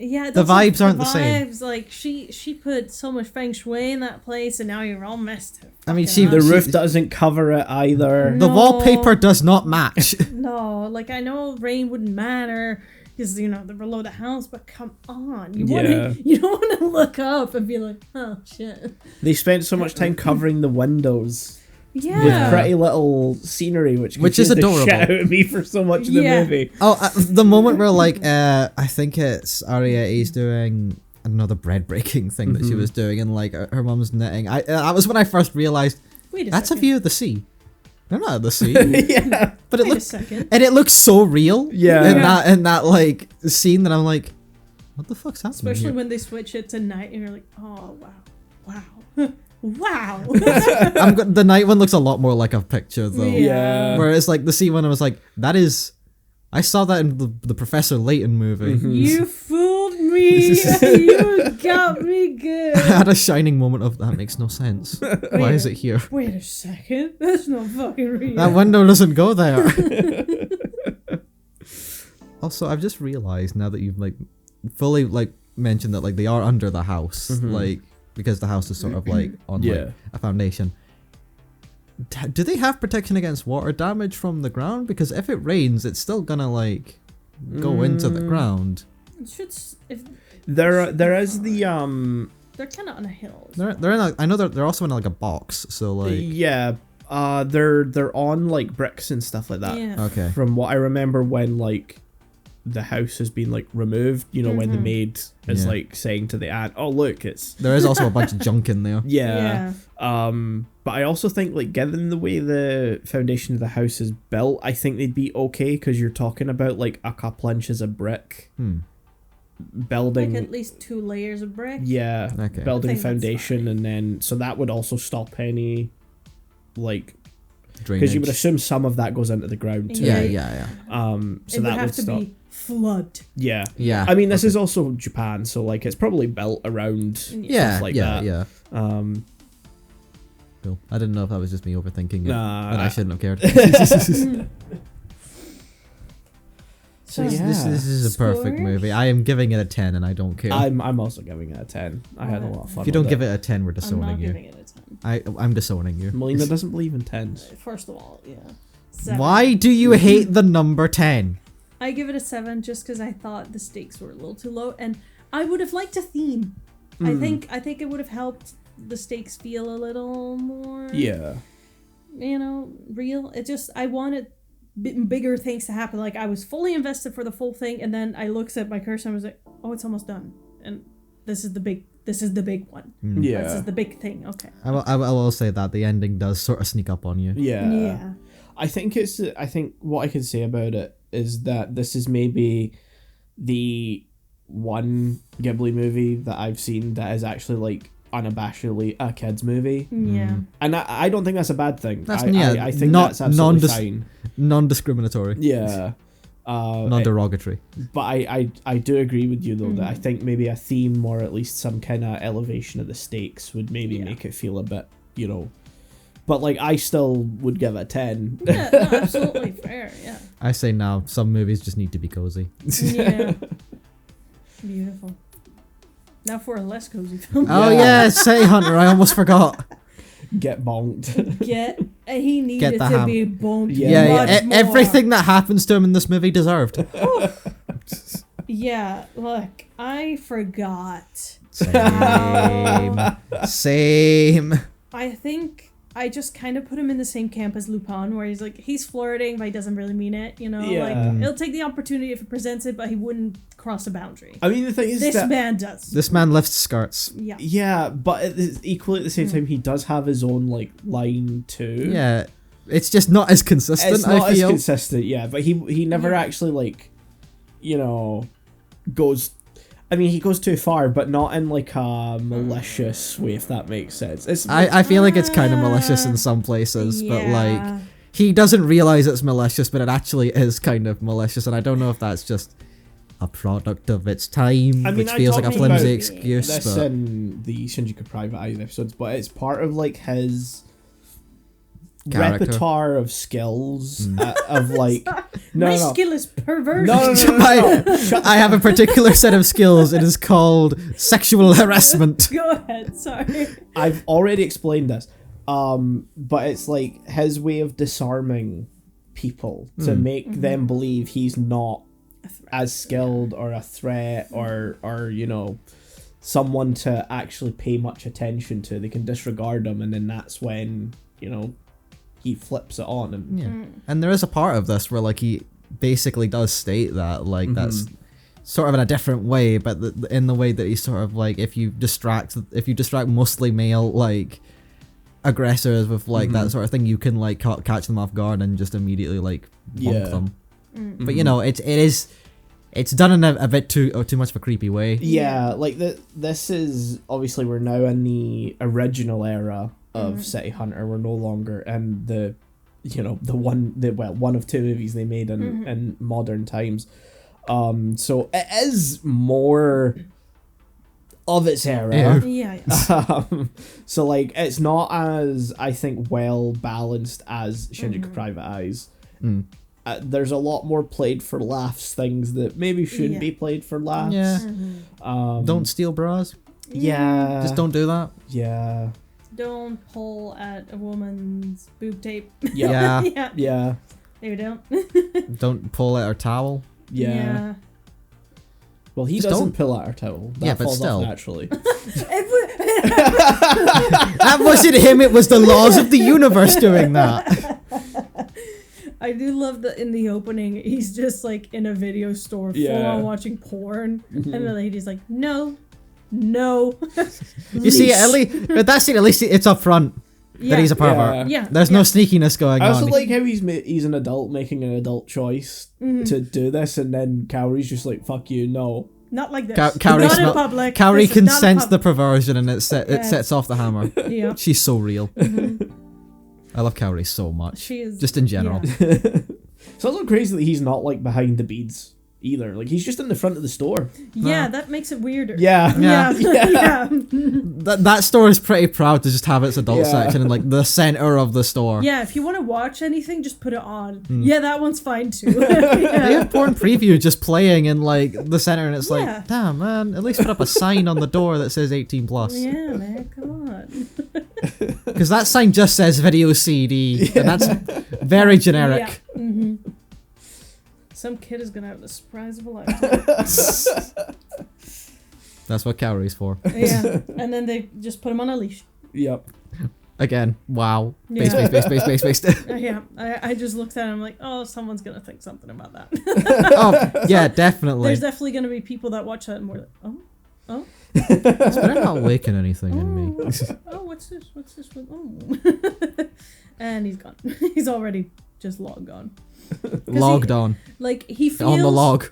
Yeah, the vibes aren't the same. Like she put so much feng shui in that place, and now you're all messed up. I mean, the roof doesn't cover it either. The wallpaper does not match. No, like I know rain wouldn't matter because they're below the house, but come on, you don't want to look up and be like, oh shit. They spent so much time covering the windows. Yeah. With pretty little scenery, which is adorable. The shit out of me for so much of the movie. Oh, the moment where like I think it's Arrietty's doing another bread breaking thing that she was doing, and like her mum's knitting. That was when I first realized that's a view of the sea. They're not at the sea. Yeah, but it looks so real. Yeah, in that like scene that I'm like, what the fuck's happening? Especially here? when they switch it to night, and you're like, oh wow. Wow. The night one looks a lot more like a picture though. Yeah. Whereas like the sea one, I was like, I saw that in the Professor Layton movie. You fooled me. You got me good. I had a shining moment of that makes no sense. Why is it here? Wait a second. That's not fucking real. That window doesn't go there. Also, I've just realized now that you've like fully like mentioned that like they are under the house, like because the house is sort of like on like a foundation. Do they have protection against water damage from the ground? Because if it rains, it's still gonna like go into the ground. It should. If there is the They're kind of on a hill. They're in. I know they're also in like a box. So like they're on like bricks and stuff like that. Yeah. Okay. From what I remember, when like the house has been like removed, when the maid is like saying to the aunt, "Oh look, it's." There is also a bunch of junk in there. Yeah. But I also think like given the way the foundation of the house is built, I think they'd be okay because you're talking about like a couple inches of brick. Building like at least 2 layers of brick. Yeah. Okay. Building foundation, and then so that would also stop any like. Because you would assume some of that goes into the ground too. Yeah. So it that would have to be flood. Yeah. Yeah. I mean, this is also Japan, so like it's probably built around stuff like that. Yeah. Cool. I didn't know if that was just me overthinking it, and I shouldn't have cared. So this is a perfect movie. I am giving it a 10, and I don't care. I'm also giving it a 10. I had a lot of fun. If you don't give it a 10, we're disowning I'm not you. giving it a 10. I'm disowning you. Melina doesn't believe in 10s. First of all, 7. Why do you hate the number 10? I give it a 7 just because I thought the stakes were a little too low, and I would have liked a theme. I think it would have helped the stakes feel a little more. Yeah. Real. I wanted bigger things to happen. Like I was fully invested for the full thing, and then I looked at my cursor and was like, "Oh, it's almost done." And this is the big one. Yeah. This is the big thing. Okay. I will say that the ending does sort of sneak up on you. Yeah. Yeah. I think what I can say about it is that this is maybe the one Ghibli movie that I've seen that is actually like unabashedly a kid's movie. Yeah. And I don't think that's a bad thing. I think that's absolutely fine. Non-discriminatory. Yeah. Non-derogatory. But I do agree with you though that I think maybe a theme or at least some kind of elevation of the stakes would maybe make it feel a bit, but like I still would give it a 10. Yeah, no, absolutely fair. Yeah. I say now some movies just need to be cozy. Yeah. Beautiful. Now for a less cozy film. Oh yeah, say Hunter, I almost forgot. Get bonked. He needed to be bonked. Yeah. Everything that happens to him in this movie deserved. Yeah, look, I forgot. Same. I think I just kind of put him in the same camp as Lupin, where he's like, he's flirting, but he doesn't really mean it, Like, he'll take the opportunity if it presents it, but he wouldn't cross a boundary. I mean, the thing is this man does. This man lifts skirts. Yeah. Yeah, but equally at the same time, he does have his own, like, line too. Yeah. It's just not as consistent, It's not I feel. as consistent, yeah, but he never actually, like, goes... I mean, he goes too far, but not in like a malicious way, if that makes sense. I feel like it's kind of malicious in some places, but like he doesn't realize it's malicious, but it actually is kind of malicious, and I don't know if that's just a product of its time, which feels like a flimsy excuse. This in the Shinjuku Private Eyes episodes, but it's part of like his repertoire of skills of like my skill is perversion. No. I have a particular set of skills. It is called sexual harassment. Go ahead, sorry. I've already explained this, but it's like his way of disarming people to make them believe he's not as skilled or a threat or you know, someone to actually pay much attention to. They can disregard him, and then that's when, you know, he flips it on. And and there is a part of this where like he basically does state that like that's sort of in a different way, but in the way that he's sort of like, if you distract mostly male like aggressors with like that sort of thing, you can like catch them off guard and just immediately like bonk them. But you know, it's done in a bit too much of a creepy way. Yeah, like this is obviously, we're now in the original era of City Hunter. We're no longer in the, you know, one of two movies they made in modern times. So it is more of its era. Yeah. So like it's not as, I think, well balanced as Shinjuku Private Eyes. There's a lot more played for laughs things that maybe shouldn't be played for laughs. Yeah. Don't steal bras. Yeah. Just don't do that. Yeah. Don't pull at a woman's boob tape. Yeah. Yeah. Maybe don't. Don't pull at her towel. Yeah. Well, he Just doesn't don't. pull at her towel. That but falls still. off naturally. That wasn't him, it was the laws of the universe doing that. I do love that in the opening, he's just like in a video store full on watching porn. And the lady's like, no. You see, at least, but that's it, at least it's up front that he's a pervert. Yeah. There's no sneakiness going on. I also like how he's an adult making an adult choice to do this, and then Kaori's just like, fuck you, no. Not like this. Kaori not in public. Kaori This is can not in sense the public. perversion, and it sets off the hammer. Yeah. She's so real. I love Kaori so much. She is. Just in general. Yeah. It's also crazy that he's not like behind the beads either. Like he's just in the front of the store. Yeah, that makes it weirder. Yeah. Yeah. That store is pretty proud to just have its adult section in like the center of the store. Yeah, if you want to watch anything, just put it on. Yeah, that one's fine too. They have porn preview just playing in like the center, and it's like, damn man, at least put up a sign on the door that says 18 plus. Yeah, man, come on. Because that sign just says video CD, and that's very generic. Yeah. Some kid is gonna have the surprise of a lifetime. That's what Kaori's for. Yeah, and then they just put him on a leash. Yep. Again, wow. Yeah. Base. Yeah, I just looked at him like, oh, someone's gonna think something about that. Oh, yeah, definitely. There's definitely gonna be people that watch that and more like, oh. It's better not waking anything in me. Oh, what's this? Oh. And he's gone. He's already just logged on. Logged on. Like, he feels... On the log.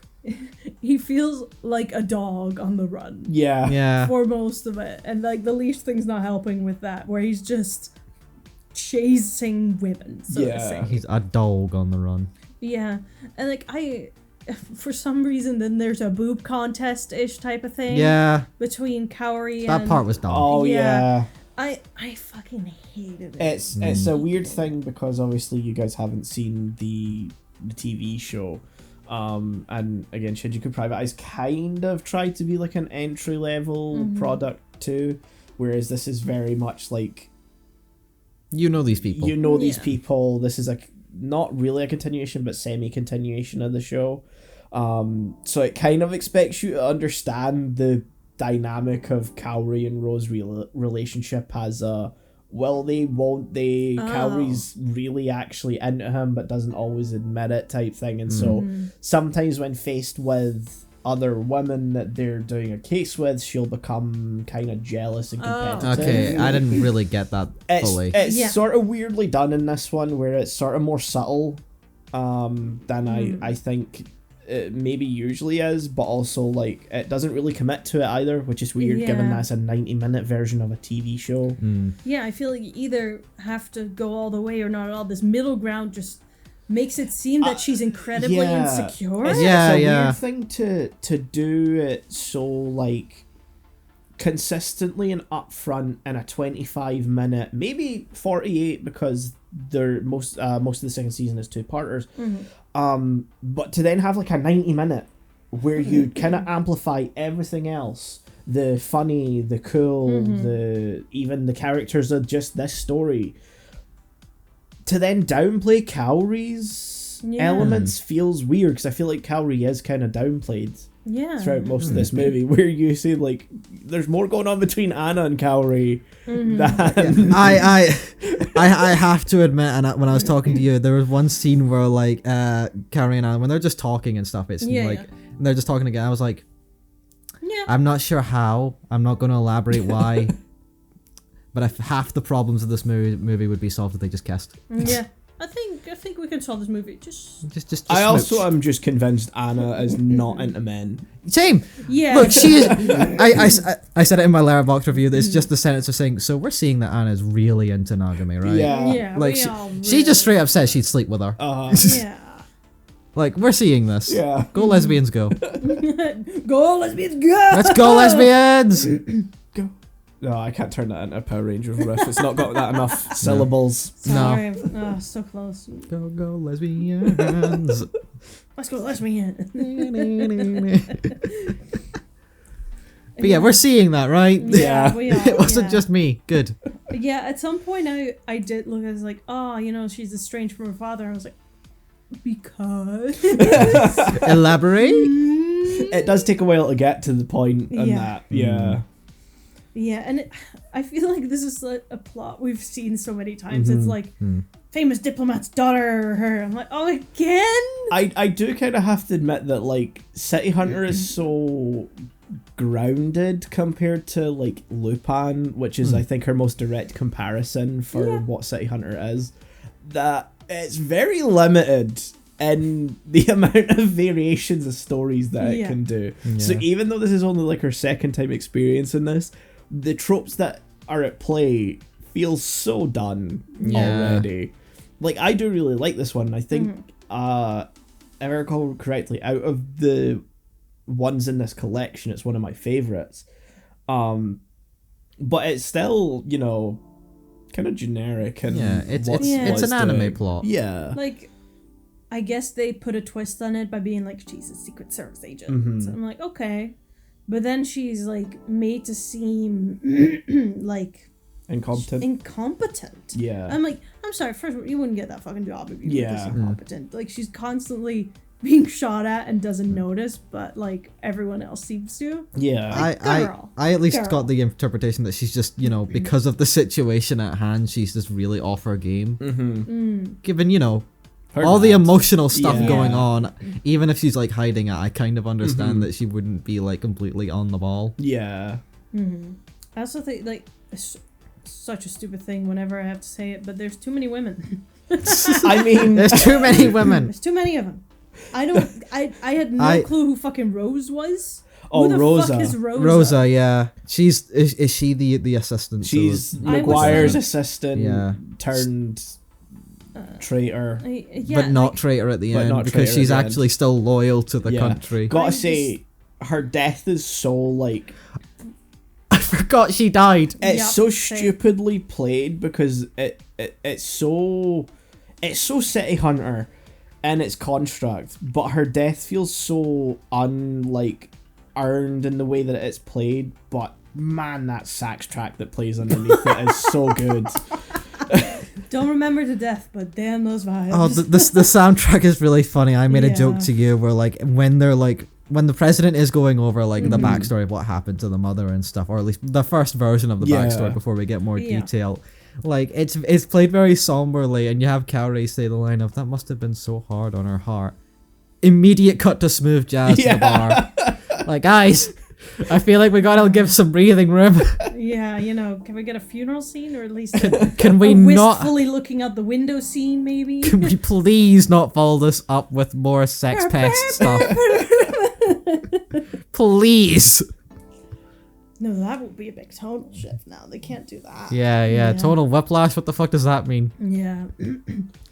He feels like a dog on the run. Yeah. For most of it. And, like, the leash thing's not helping with that, where he's just chasing women, so to say. He's a dog on the run. Yeah. And, like, for some reason, then there's a boob contest-ish type of thing. Yeah. Between Kaori and... That part was dumb. Oh, yeah. I fucking hated it. It's a weird thing because obviously you guys haven't seen the TV show. And again, Shinjuku Private Eyes kind of tried to be like an entry level product too, whereas this is very much like, you know these people. These people. This is not really a continuation, but semi-continuation of the show. So it kind of expects you to understand the dynamic of Kaori and Ro's relationship as will they, won't they, Kaori's really actually into him but doesn't always admit it type thing, and so sometimes when faced with other women that they're doing a case with, she'll become kind of jealous and competitive. Okay, I didn't really get that fully. It's sort of weirdly done in this one, where it's sort of more subtle than I think it maybe usually is, but also like it doesn't really commit to it either, which is weird given that's a 90-minute version of a TV show. Yeah, I feel like you either have to go all the way or not at all. This middle ground just makes it seem that she's incredibly insecure. It's a weird thing to do it so like consistently and upfront in a 25-minute, maybe 48 because they're most of the second season is two-parters. But to then have like a 90-minute where you kind of amplify everything else, the funny, the cool, even the characters of just this story, to then downplay Cowrie's elements feels weird, because I feel like Cowrie is kind of downplayed throughout most of this movie, where you see like there's more going on between Anna and Cowrie than I have to admit, and when I was talking to you, there was one scene where like Cowrie and Anna, when they're just talking and stuff, it's like they're just talking again. I was like, I'm not sure how. I'm not going to elaborate why. But if half the problems of this movie would be solved if they just kissed. Yeah. I think we can solve this movie. Just I also am just convinced Anna is not into men. Same. Yeah. Look, she is. I said it in my Letterboxd review. It's just the sentence of saying, so we're seeing that Anna is really into monogamy, right? Yeah. Yeah. Like she just straight up says she'd sleep with her. Yeah. Like, we're seeing this. Yeah. Go lesbians, go. Go lesbians, go. Let's go lesbians. Go. No, I can't turn that into a Power Rangers riff. It's not got that enough syllables. Sorry. No. Oh, so close. Go lesbians. Let's go lesbians. But yeah, we're seeing that, right? Yeah, we are. It wasn't just me. Good. But yeah, at some point I did look, I was like, oh, she's estranged from her father. I was like, because. Elaborate? It does take a while to get to the point on that. Yeah. Yeah, and I feel like this is a plot we've seen so many times. It's like, famous diplomat's daughter, her. I'm like, oh, again? I do kind of have to admit that, like, City Hunter is so grounded compared to, like, Lupin, which is, I think, her most direct comparison for what City Hunter is, that it's very limited in the amount of variations of stories that it can do. Yeah. So even though this is only, like, her second time experiencing this, the tropes that are at play feel so done already. Like, I do really like this one. I think, if I recall correctly, out of the ones in this collection, it's one of my favourites. But it's still, kind of generic. And it's an anime plot. Yeah. Like, I guess they put a twist on it by being like, she's a Secret Service agent. So I'm like, okay. But then she's, like, made to seem, like... Incompetent. Yeah. I'm like, I'm sorry, first of all, you wouldn't get that fucking job if you were this incompetent. Like, she's constantly being shot at and doesn't notice, but, like, everyone else seems to. Yeah. Like, I at least got the interpretation that she's just, because of the situation at hand, she's just really off her game. Given, all the emotional stuff going on, even if she's like hiding it, I kind of understand that she wouldn't be like completely on the ball. Yeah. I also think, like, it's such a stupid thing whenever I have to say it, but there's too many women. I mean, there's too many women. There's too many of them. I had no clue who fucking Rose was. Oh, who the Rosa. fuck is Rosa? Rosa, yeah. Is she the assistant? She's McGuire's assistant turned traitor, but not traitor at the end, because she's actually still loyal to the country. Gotta say, her death is so like, I forgot she died. It's so stupidly played because it's so City Hunter in its construct, but her death feels so earned in the way that it's played. But man, that sax track that plays underneath it is so good. Don't remember the death, but damn those vibes. Oh, the soundtrack is really funny. I made a joke to you where when the president is going over the backstory of what happened to the mother and stuff, or at least the first version of the backstory before we get more detail. Like it's played very somberly, and you have Cowrie say the line of, "That must have been so hard on her heart." Immediate cut to smooth jazz to the bar. Like, guys, I feel like we gotta give some breathing room. Yeah, can we get a funeral scene, or at least can we not wistfully looking out the window scene, maybe? Can we please not follow this up with more sex pest stuff? Please. No, that would be a big tonal shift now. They can't do that. Yeah. Tonal whiplash, what the fuck does that mean? Yeah.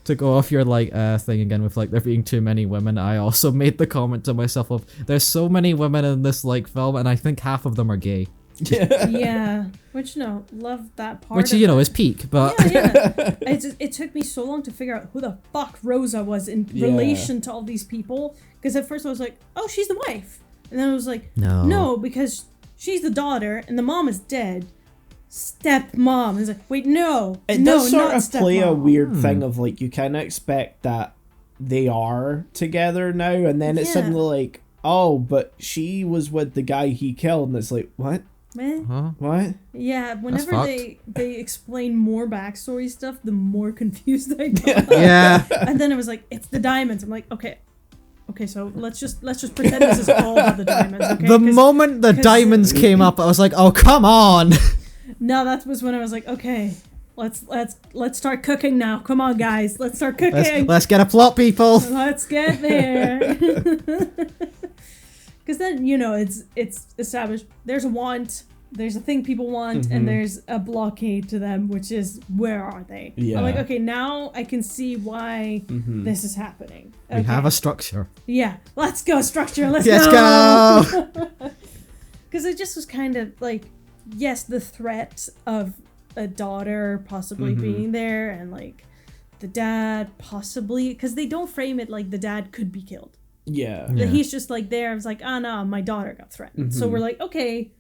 To go off your thing again with there being too many women, I also made the comment to myself of, there's so many women in this film, and I think half of them are gay. Yeah, which love that part. Which is peak, but it took me so long to figure out who the fuck Rosa was in relation to all these people. Because at first I was like, oh, she's the wife, and then I was like, no, because she's the daughter and the mom is dead. Stepmom. It's like, wait, no. It does sort of play a weird thing of like you kind of expect that they are together now, and then it's suddenly like, oh, but she was with the guy he killed, and it's like, what? Huh? What? Yeah, whenever they explain more backstory stuff, the more confused I got. Yeah. And then it was like, it's the diamonds. I'm like, okay, so let's just pretend this is all about the diamonds. Okay? The moment the diamonds came up, I was like, oh, come on. No, that was when I was like, okay, let's start cooking now. Come on, guys, let's start cooking. Let's get a plot, people. Let's get there. Because then it's established. There's a want. There's a thing people want, and there's a blockade to them, which is where are they? Yeah. I'm like, okay, now I can see why this is happening. Okay. We have a structure. Yeah, let's go structure. Let's go. Because it just was kind of like, yes, the threat of a daughter possibly being there, and like the dad possibly, because they don't frame it like the dad could be killed. Yeah. He's just like there. I was like, oh no, my daughter got threatened. So we're like, okay,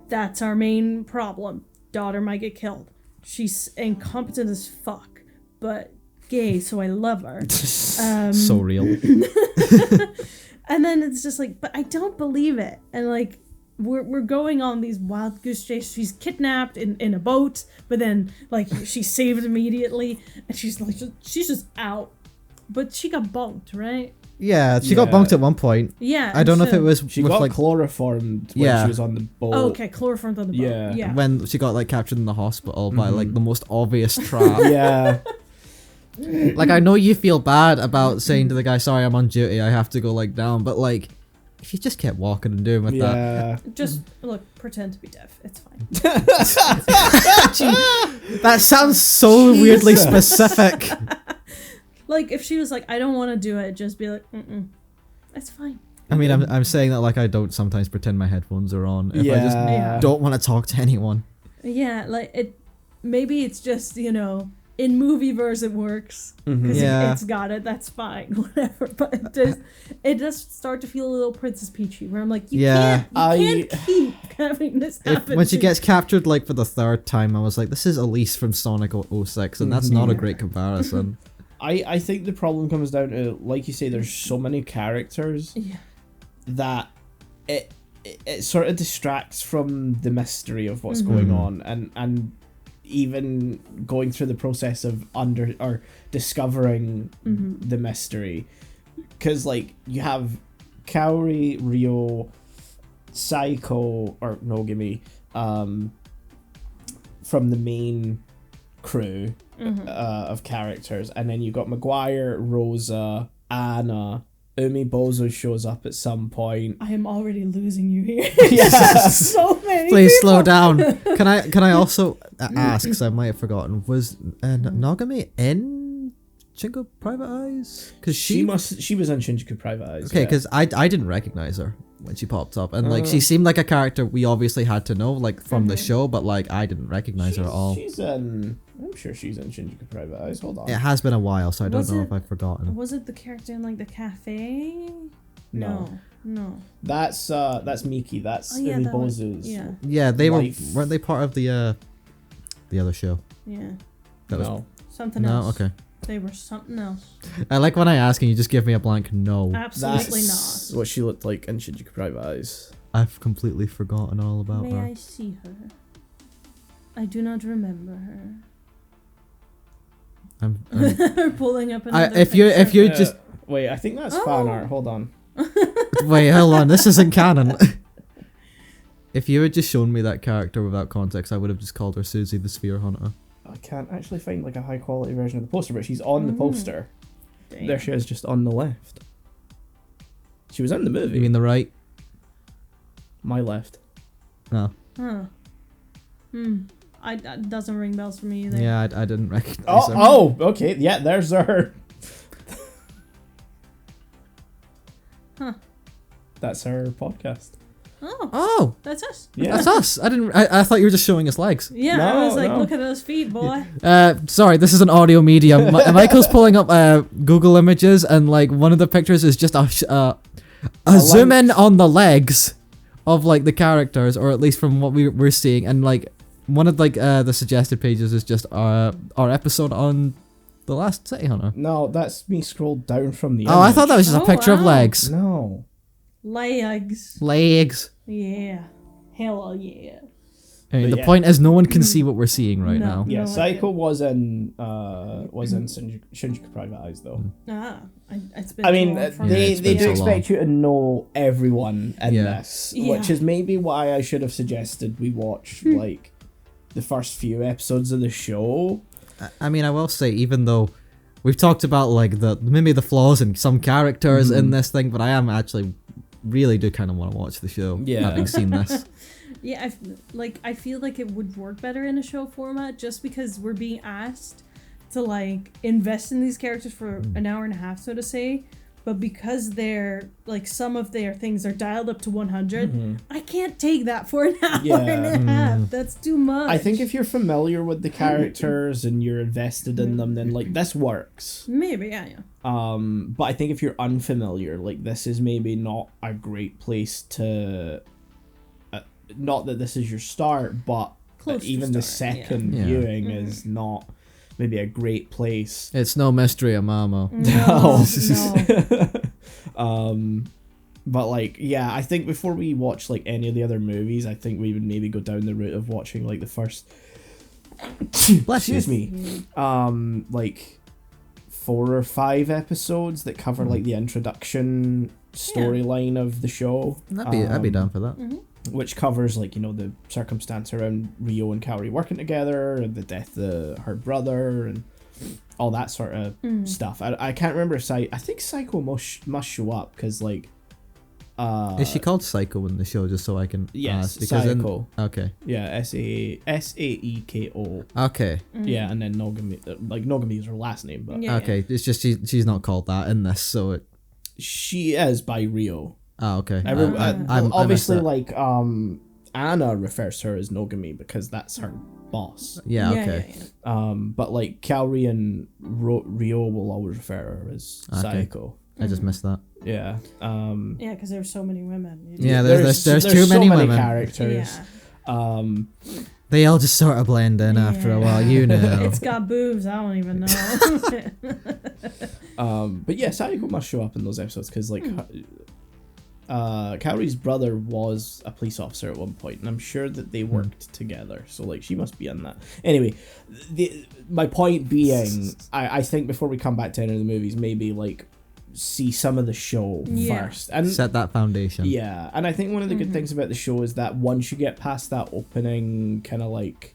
that's our main problem. Daughter might get killed. She's incompetent as fuck, but gay, so I love her. So real. And then it's just like, but I don't believe it. And like, we're going on these wild goose chase. She's kidnapped in a boat, but then like she's saved immediately, and she's just out. But she got bonked, right? Yeah, she got bonked at one point. Yeah, I don't know if it was she with got like chloroformed when she was on the boat. Oh, okay, chloroformed on the boat. Yeah, when she got like captured in the hospital by like the most obvious trap. Yeah. Like, I know you feel bad about saying to the guy, sorry, I'm on duty, I have to go like down, but like, if you just kept walking and doing with that. Just look, pretend to be deaf. It's fine. That sounds so weirdly specific. Like, if she was like, I don't want to do it, just be like, it's fine. I mean, I'm saying that like I don't sometimes pretend my headphones are on if I just don't want to talk to anyone. Yeah, like maybe it's just, in movie verse it works because it's got it. That's fine, whatever. But it does start to feel a little Princess Peachy, where I'm like, you can't keep having this happen. When she gets captured like for the third time, I was like, this is Elise from Sonic 06, and that's not a great comparison. I think the problem comes down to, like you say, there's so many characters that it sort of distracts from the mystery of what's going on, and even going through the process of discovering the mystery, because like you have Kaori, Ryo, Saiko, or Nogami, from the main crew of characters, and then you got Maguire, Rosa, Anna. Umibozu shows up at some point. I am already losing you here. Yes. So many Please people. slow down. Can I also ask, because I might have forgotten, was Nogami in Shinjuku Private Eyes? Because she was in Shinjuku Private Eyes. Okay, because I didn't recognize her when she popped up, and like she seemed like a character we obviously had to know like from the show, but like I didn't recognize her at all. I'm sure she's in Shinjuku Private Eyes. Hold on. It has been a while, so I don't know if I've forgotten. Was it the character in like the cafe? No. That's Miki. That's Umibozu's. Yeah, they weren't they part of the other show? Yeah. Something else. No, okay. They were something else. I like when I ask and you just give me a blank no. Absolutely That's not. what she looked like in Shinjuku Private Eyes. I've completely forgotten all about her. May I see her? I do not remember her. I'm pulling up another if you're just wait, I think that's fan art. Hold on. Wait, hold on. This isn't canon. If you had just shown me that character without context, I would have just called her Susie the Sphere Hunter. I can't actually find like a high quality version of the poster, but she's on the poster. Dang. There she is, just on the left. She was in the movie. You mean the right? My left. No. Huh. That doesn't ring bells for me either. Yeah, I didn't recognize her. Oh, okay. Yeah, there's her. Huh. That's her podcast. Oh. Oh, that's us. Yeah, that's us. I thought you were just showing us legs. Yeah, no, I was like, look at those feet, boy. Sorry, this is an audio medium. Michael's pulling up Google Images, and like one of the pictures is just a zoom in on the legs of like the characters, or at least from what we're seeing, and like one of like the suggested pages is just our episode on The Last City Hunter. No, that's me scrolled down from the Oh, image. I thought that was just a picture of legs. No. Legs. Yeah. Hell yeah. I mean, the point is no one can see what we're seeing right now. Yeah, Psycho was in Shinjuku Private Eyes though. It's been they do expect you to know everyone in this, which is maybe why I should have suggested we watch like the first few episodes of the show. I mean, I will say, even though we've talked about like maybe the flaws in some characters in this thing, but I am actually really do kind of want to watch the show, having seen this. Yeah, I feel like it would work better in a show format, just because we're being asked to like invest in these characters for an hour and a half, so to say. But because they're like some of their things are dialed up to 100, I can't take that for an hour and a half. That's too much. I think if you're familiar with the characters and you're invested in them, then like this works. Maybe, yeah. But I think if you're unfamiliar, like this is maybe not a great place to. Not that this is your start, but even the second viewing is not maybe a great place. It's no mystery of Mama. No. But like, yeah, I think before we watch like any of the other movies, I think we would maybe go down the route of watching like the first like 4 or 5 episodes that cover like the introduction storyline of the show. I'd be down for that. Which covers like, you know, the circumstance around Rio and Kaori working together, and the death of her brother, and all that sort of stuff. I can't remember if I think Psycho must show up because like is she called Psycho in the show, just so I can ask? Because Psycho. Okay. Yeah, Saeko. Okay. Yeah, and then Nogami, like Nogami is her last name, but okay, it's just she's not called that in this, so she is by Rio. Oh, okay. Obviously, like Anna refers to her as Nogami because that's her boss. Yeah. Okay. But like Kaori and Rio will always refer to her as Psycho. I just missed that. Yeah. Yeah, because there's so many women. Yeah, there's too many so women. Characters. Yeah. They all just sort of blend in after a while, you know. It's got boobs, I don't even know. But yeah, Psycho must show up in those episodes because like Kaori's brother was a police officer at one point, and I'm sure that they worked together, so like she must be in that. Anyway, my point being, I think before we come back to any of the movies, maybe like see some of the show first and set that foundation. Yeah, and I think one of the good things about the show is that once you get past that opening kind of like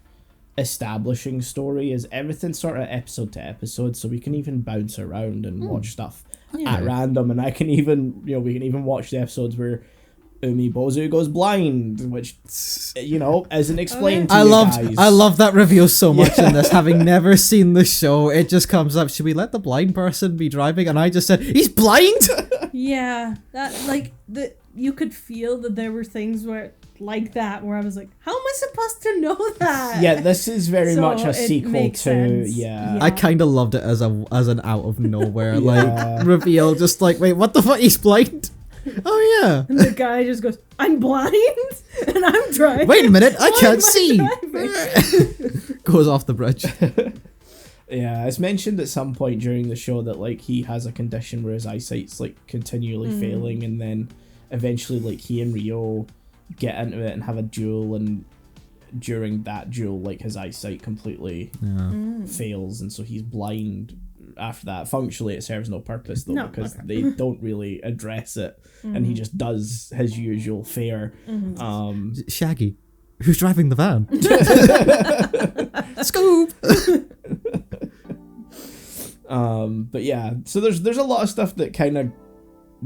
establishing story, is everything sort of episode to episode, so we can even bounce around and watch stuff at random, and I can even, you know, we can even watch the episodes where Umibozu goes blind, which, you know, isn't explained to you guys. I love that reveal so much in this. Having never seen the show, it just comes up, should we let the blind person be driving? And I just said, he's blind! Yeah, that, like, you could feel that there were things where like that where I was like, how am I supposed to know that? Yeah, this is very much a sequel to sense. yeah. I kind of loved it as an out of nowhere like reveal, just like, wait, what the fuck, he's blind? Oh yeah. And the guy just goes, I'm blind and I'm driving. Wait a minute, I can't see. Goes off the bridge. Yeah, it's mentioned at some point during the show that like he has a condition where his eyesight's like continually failing, and then eventually like he and Rio get into it and have a duel, and during that duel like his eyesight completely fails, and so he's blind after that. Functionally it serves no purpose though, because they don't really address it, and he just does his usual fare. Shaggy, who's driving the van? Scoop. But yeah, so there's a lot of stuff that kind of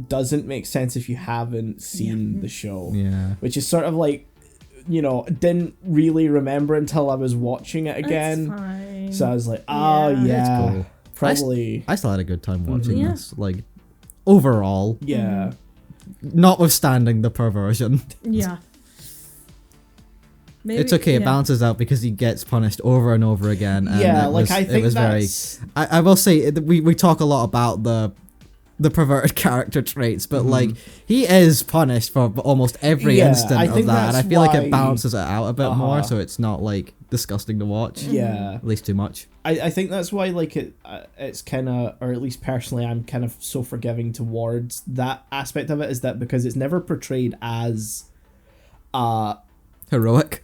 doesn't make sense if you haven't seen the show, which is sort of like, you know, didn't really remember until I was watching it again. So I was like, oh yeah, cool. Probably I still had a good time watching this, like overall, yeah, notwithstanding the perversion. Yeah. Maybe, it's okay. It balances out because he gets punished over and over again. And I think it was that's... I will say we talk a lot about the perverted character traits, but like he is punished for almost every instant of that, and I feel like it balances it out a bit more, so it's not like disgusting to watch. Yeah, at least too much. I think that's why like it's kind of, or at least personally, I'm kind of so forgiving towards that aspect of it, is that because it's never portrayed as heroic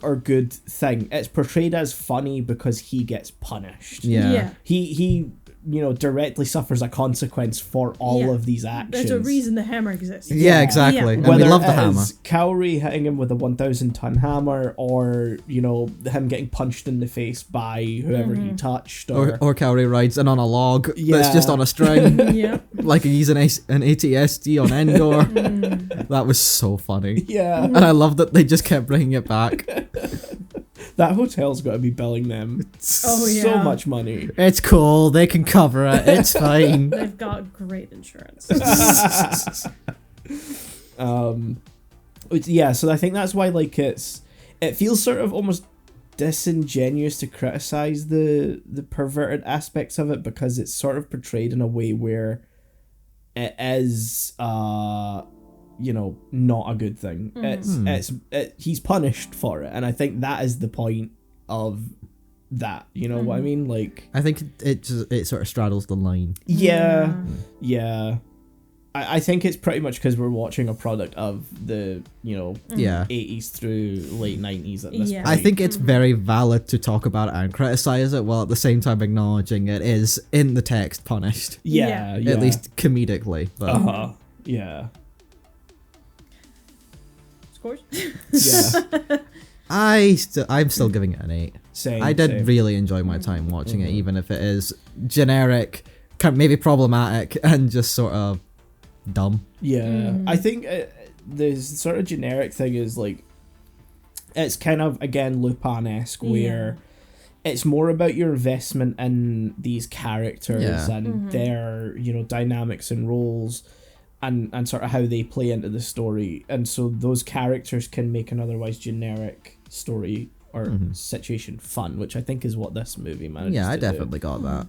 or good thing. It's portrayed as funny because he gets punished. Yeah. He directly suffers a consequence for all of these actions. There's a reason the hammer exists. Yeah, exactly. And whether we love the hammer. Kaori hitting him with a 1,000-ton hammer, or him getting punched in the face by whoever he touched, or Kaori rides in on a log that's just on a string. Like he's an ATSD on Endor. That was so funny. Yeah. And I love that they just kept bringing it back. That hotel's got to be billing them so much money. It's cool. They can cover it. It's fine. They've got great insurance. So I think that's why it feels sort of almost disingenuous to criticize the perverted aspects of it, because it's sort of portrayed in a way where it is not a good thing. He's punished for it, and I think that is the point of that. You know what I mean? Like, I think it sort of straddles the line. Yeah. I think it's pretty much because we're watching a product of the 80s through late 90s at this point. I think it's very valid to talk about it and criticize it, while at the same time acknowledging it is in the text punished. Yeah. At least comedically. But. Yeah. Scores? Yeah. I'm still giving it an 8. I did really enjoy my time watching it, even if it is generic, maybe problematic, and just sort of dumb. Yeah. I think the sort of generic thing is like, it's kind of, again, Lupin-esque, where it's more about your investment in these characters and their dynamics and roles, and sort of how they play into the story, and so those characters can make an otherwise generic story or situation fun, which I think is what this movie manages to do. I definitely got that.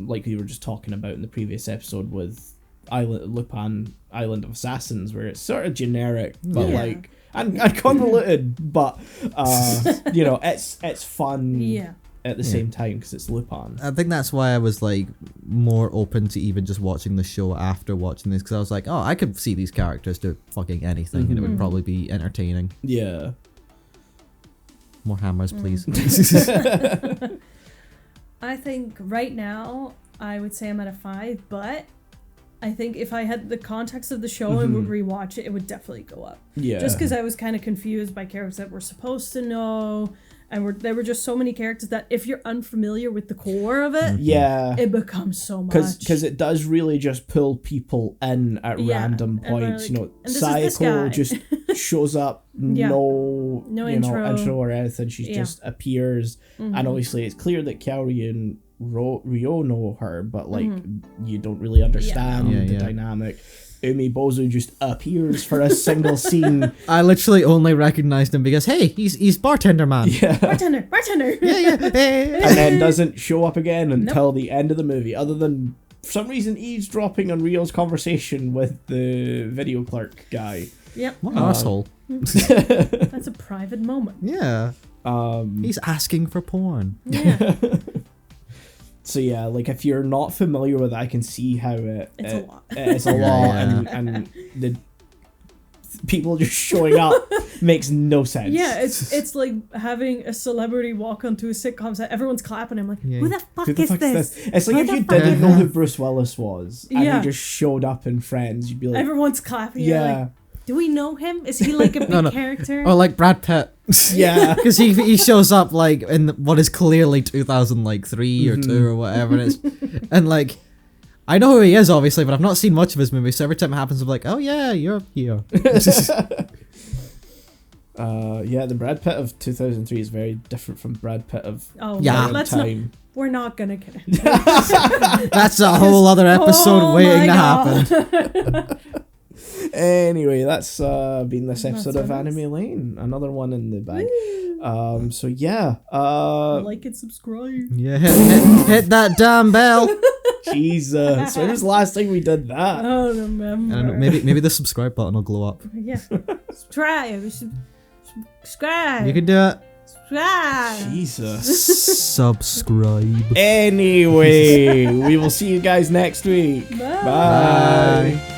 Like we were just talking about in the previous episode with Lupin Island of Assassins, where it's sort of generic, but like and convoluted, but it's fun. At the same time, because it's Lupin. I think that's why I was like more open to even just watching the show after watching this, because I was like, oh, I could see these characters do fucking anything, and it would probably be entertaining. Yeah. More hammers, please. I think right now I would say I'm at a 5, but I think if I had the context of the show and would rewatch it, it would definitely go up. Yeah. Just because I was kind of confused by characters that we're supposed to know. And there were just so many characters that if you're unfamiliar with the core of it, it becomes so much. Because it does really just pull people in at random points. Sayako just shows up, no intro or anything. She just appears, and obviously it's clear that Kaori and Ryo know her, but like you don't really understand the dynamic. Umibozu just appears for a single scene. I literally only recognized him because, hey, he's bartender man. Yeah. Bartender. Yeah. And then doesn't show up again until the end of the movie, other than for some reason eavesdropping on Ryo's conversation with the video clerk guy. Yep. What an asshole. That's a private moment. Yeah. He's asking for porn. Yeah. So yeah, like if you're not familiar with it, I can see how it's a lot. It's a lot, and the people just showing up makes no sense. Yeah, it's like having a celebrity walk onto a sitcom set. Everyone's clapping him like, who the fuck is this? It's like if you didn't know who Bruce Willis was and he just showed up in Friends, you'd be like, everyone's clapping. Yeah. Like, do we know him? Is he like a big character? Or like Brad Pitt. Yeah. Because he shows up like in what is clearly 2003 or 2 or whatever. And like, I know who he is obviously, but I've not seen much of his movies. So every time it happens, I'm like, oh yeah, you're here. The Brad Pitt of 2003 is very different from Brad Pitt of time. We're not gonna get it. That's a whole other episode waiting to happen. Anyway, that's been this episode of Anime Lane. Another one in the bag. So yeah. Like and subscribe. Yeah, hit that damn bell. Jesus. When was the last time we did that? I don't remember. I don't know, maybe the subscribe button will glow up. Yeah. Subscribe. Subscribe. You can do it. Subscribe. Jesus. Subscribe. Anyway, we will see you guys next week. Bye. Bye.